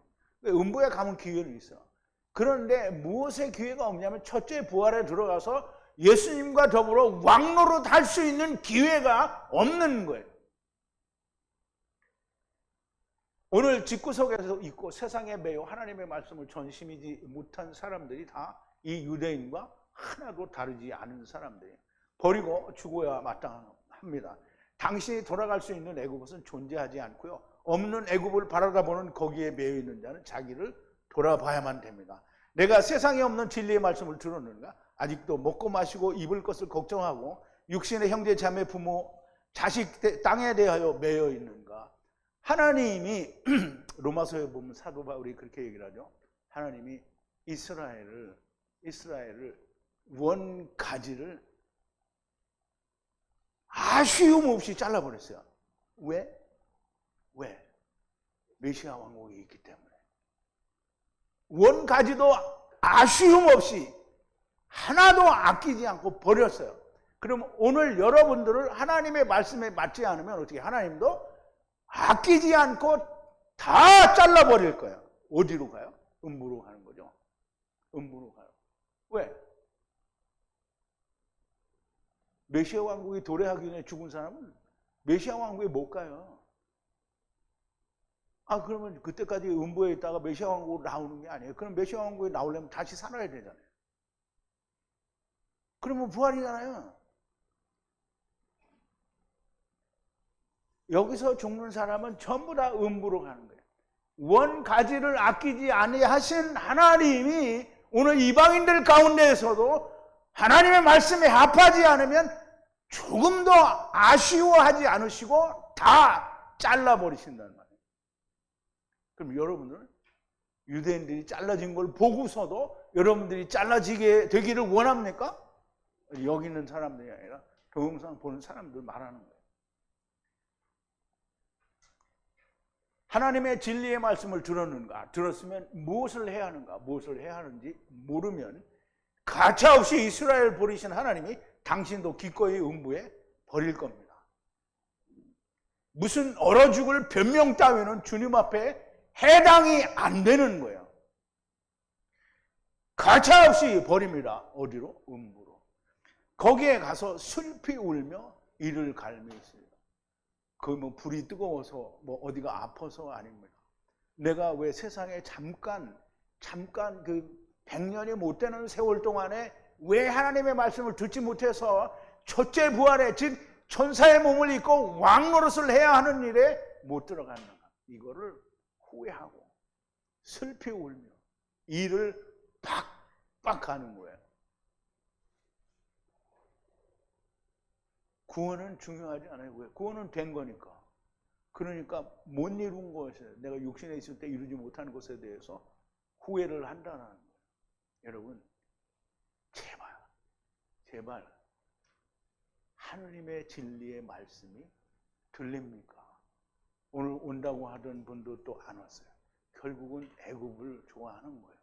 [SPEAKER 1] 음부에 가면 기회는 있어. 그런데 무엇의 기회가 없냐면 첫째 부활에 들어가서 예수님과 더불어 왕노릇 할 수 있는 기회가 없는 거예요. 오늘 집구석에서 있고 세상에 매여 하나님의 말씀을 전심이지 못한 사람들이 다 이 유대인과 하나도 다르지 않은 사람들이에요. 버리고 죽어야 마땅합니다. 당신이 돌아갈 수 있는 애굽은 존재하지 않고요. 없는 애굽을 바라다보는 거기에 매여 있는 자는 자기를 돌아봐야만 됩니다. 내가 세상에 없는 진리의 말씀을 들었는가? 아직도 먹고 마시고 입을 것을 걱정하고 육신의 형제 자매 부모 자식 땅에 대하여 매여 있는가? 하나님이 로마서에 보면 사도 바울이 그렇게 얘기를 하죠. 하나님이 이스라엘을 원가지를 아쉬움 없이 잘라버렸어요. 왜? 메시아 왕국이 있기 때문에. 원가지도 아쉬움 없이 하나도 아끼지 않고 버렸어요. 그럼 오늘 여러분들을 하나님의 말씀에 맞지 않으면 어떻게 하나님도 아끼지 않고 다 잘라버릴 거예요. 어디로 가요? 음부로 가는 거죠. 음부로 가요. 왜? 메시아 왕국이 도래하기 전에 죽은 사람은 메시아 왕국에 못 가요. 그러면 그때까지 음부에 있다가 메시아 왕국으로 나오는 게 아니에요. 그럼 메시아 왕국에 나오려면 다시 살아야 되잖아요. 그러면 부활이잖아요. 여기서 죽는 사람은 전부 다 음부로 가는 거예요. 원가지를 아끼지 아니하신 하나님이 오늘 이방인들 가운데에서도 하나님의 말씀에 합하지 않으면 조금도 아쉬워하지 않으시고 다 잘라버리신다는 말이에요. 그럼 여러분들은 유대인들이 잘라진 걸 보고서도 여러분들이 잘라지게 되기를 원합니까? 여기 있는 사람들이 아니라 동영상 보는 사람들 말하는 거예요. 하나님의 진리의 말씀을 들었으면 무엇을 해야 하는가, 무엇을 해야 하는지 모르면 가차없이 이스라엘 버리신 하나님이 당신도 기꺼이 음부에 버릴 겁니다. 무슨 얼어 죽을 변명 따위는 주님 앞에 해당이 안 되는 거예요. 가차없이 버립니다. 어디로? 음부로. 거기에 가서 슬피 울며 이를 갈며 있어요. 그 뭐 불이 뜨거워서 뭐 어디가 아파서 아닙니다. 내가 왜 세상에 잠깐 그 100년이 못 되는 세월 동안에 왜 하나님의 말씀을 듣지 못해서 첫째 부활에 즉 천사의 몸을 입고 왕 노릇을 해야 하는 일에 못 들어갔는가. 이거를 후회하고 슬피 울며 이를 박박 하는 거예요. 구원은 중요하지 않아요. 왜? 구원은 된 거니까. 그러니까 못 이룬 것에, 내가 육신에 있을 때 이루지 못하는 것에 대해서 후회를 한다는 거예요. 여러분, 제발 하느님의 진리의 말씀이 들립니까? 오늘 온다고 하던 분도 또 안 왔어요. 결국은 애굽을 좋아하는 거예요.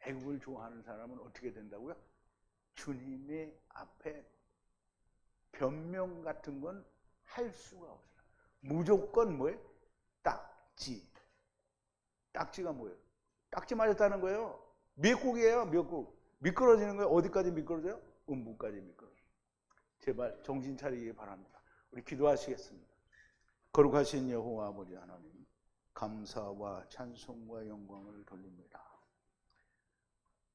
[SPEAKER 1] 애굽을 좋아하는 사람은 어떻게 된다고요? 주님의 앞에 변명 같은 건 할 수가 없어요. 무조건 뭐예요? 딱지가 뭐예요? 딱지 맞았다는 거예요. 미역국이에요. 미역국. 미끄러지는 거예요. 어디까지 미끄러져요? 음부까지 미끄러져요. 제발 정신 차리기 바랍니다. 우리 기도하시겠습니다. 거룩하신 여호와 아버지 하나님, 감사와 찬송과 영광을 돌립니다.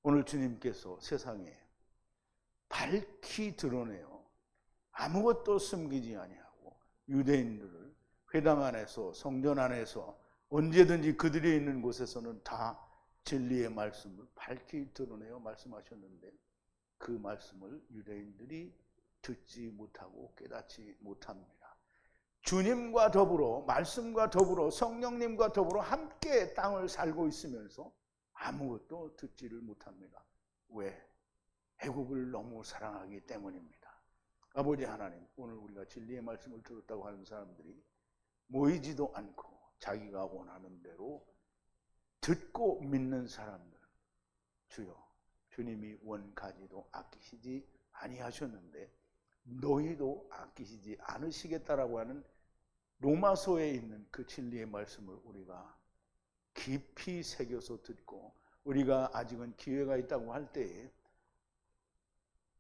[SPEAKER 1] 오늘 주님께서 세상에 밝히 드러내어 아무것도 숨기지 아니하고 유대인들을 회당 안에서 성전 안에서 언제든지 그들이 있는 곳에서는 다 진리의 말씀을 밝히 드러내어 말씀하셨는데 그 말씀을 유대인들이 듣지 못하고 깨닫지 못합니다. 주님과 더불어 말씀과 더불어 성령님과 더불어 함께 땅을 살고 있으면서 아무것도 듣지를 못합니다. 왜? 애국을 너무 사랑하기 때문입니다. 아버지 하나님, 오늘 우리가 진리의 말씀을 들었다고 하는 사람들이 모이지도 않고 자기가 원하는 대로 듣고 믿는 사람들, 주여, 주님이 원가지도 아끼시지 아니하셨는데 너희도 아끼시지 않으시겠다라고 하는 로마서에 있는 그 진리의 말씀을 우리가 깊이 새겨서 듣고 우리가 아직은 기회가 있다고 할 때에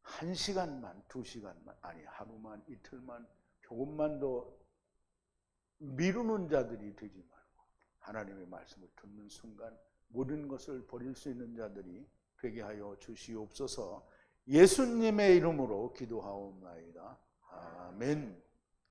[SPEAKER 1] 1시간만, 2시간만, 아니 하루만, 이틀만, 조금만 더 미루는 자들이 되지 말고 하나님의 말씀을 듣는 순간 모든 것을 버릴 수 있는 자들이 되게 하여 주시옵소서. 예수님의 이름으로 기도하옵나이다. 아멘.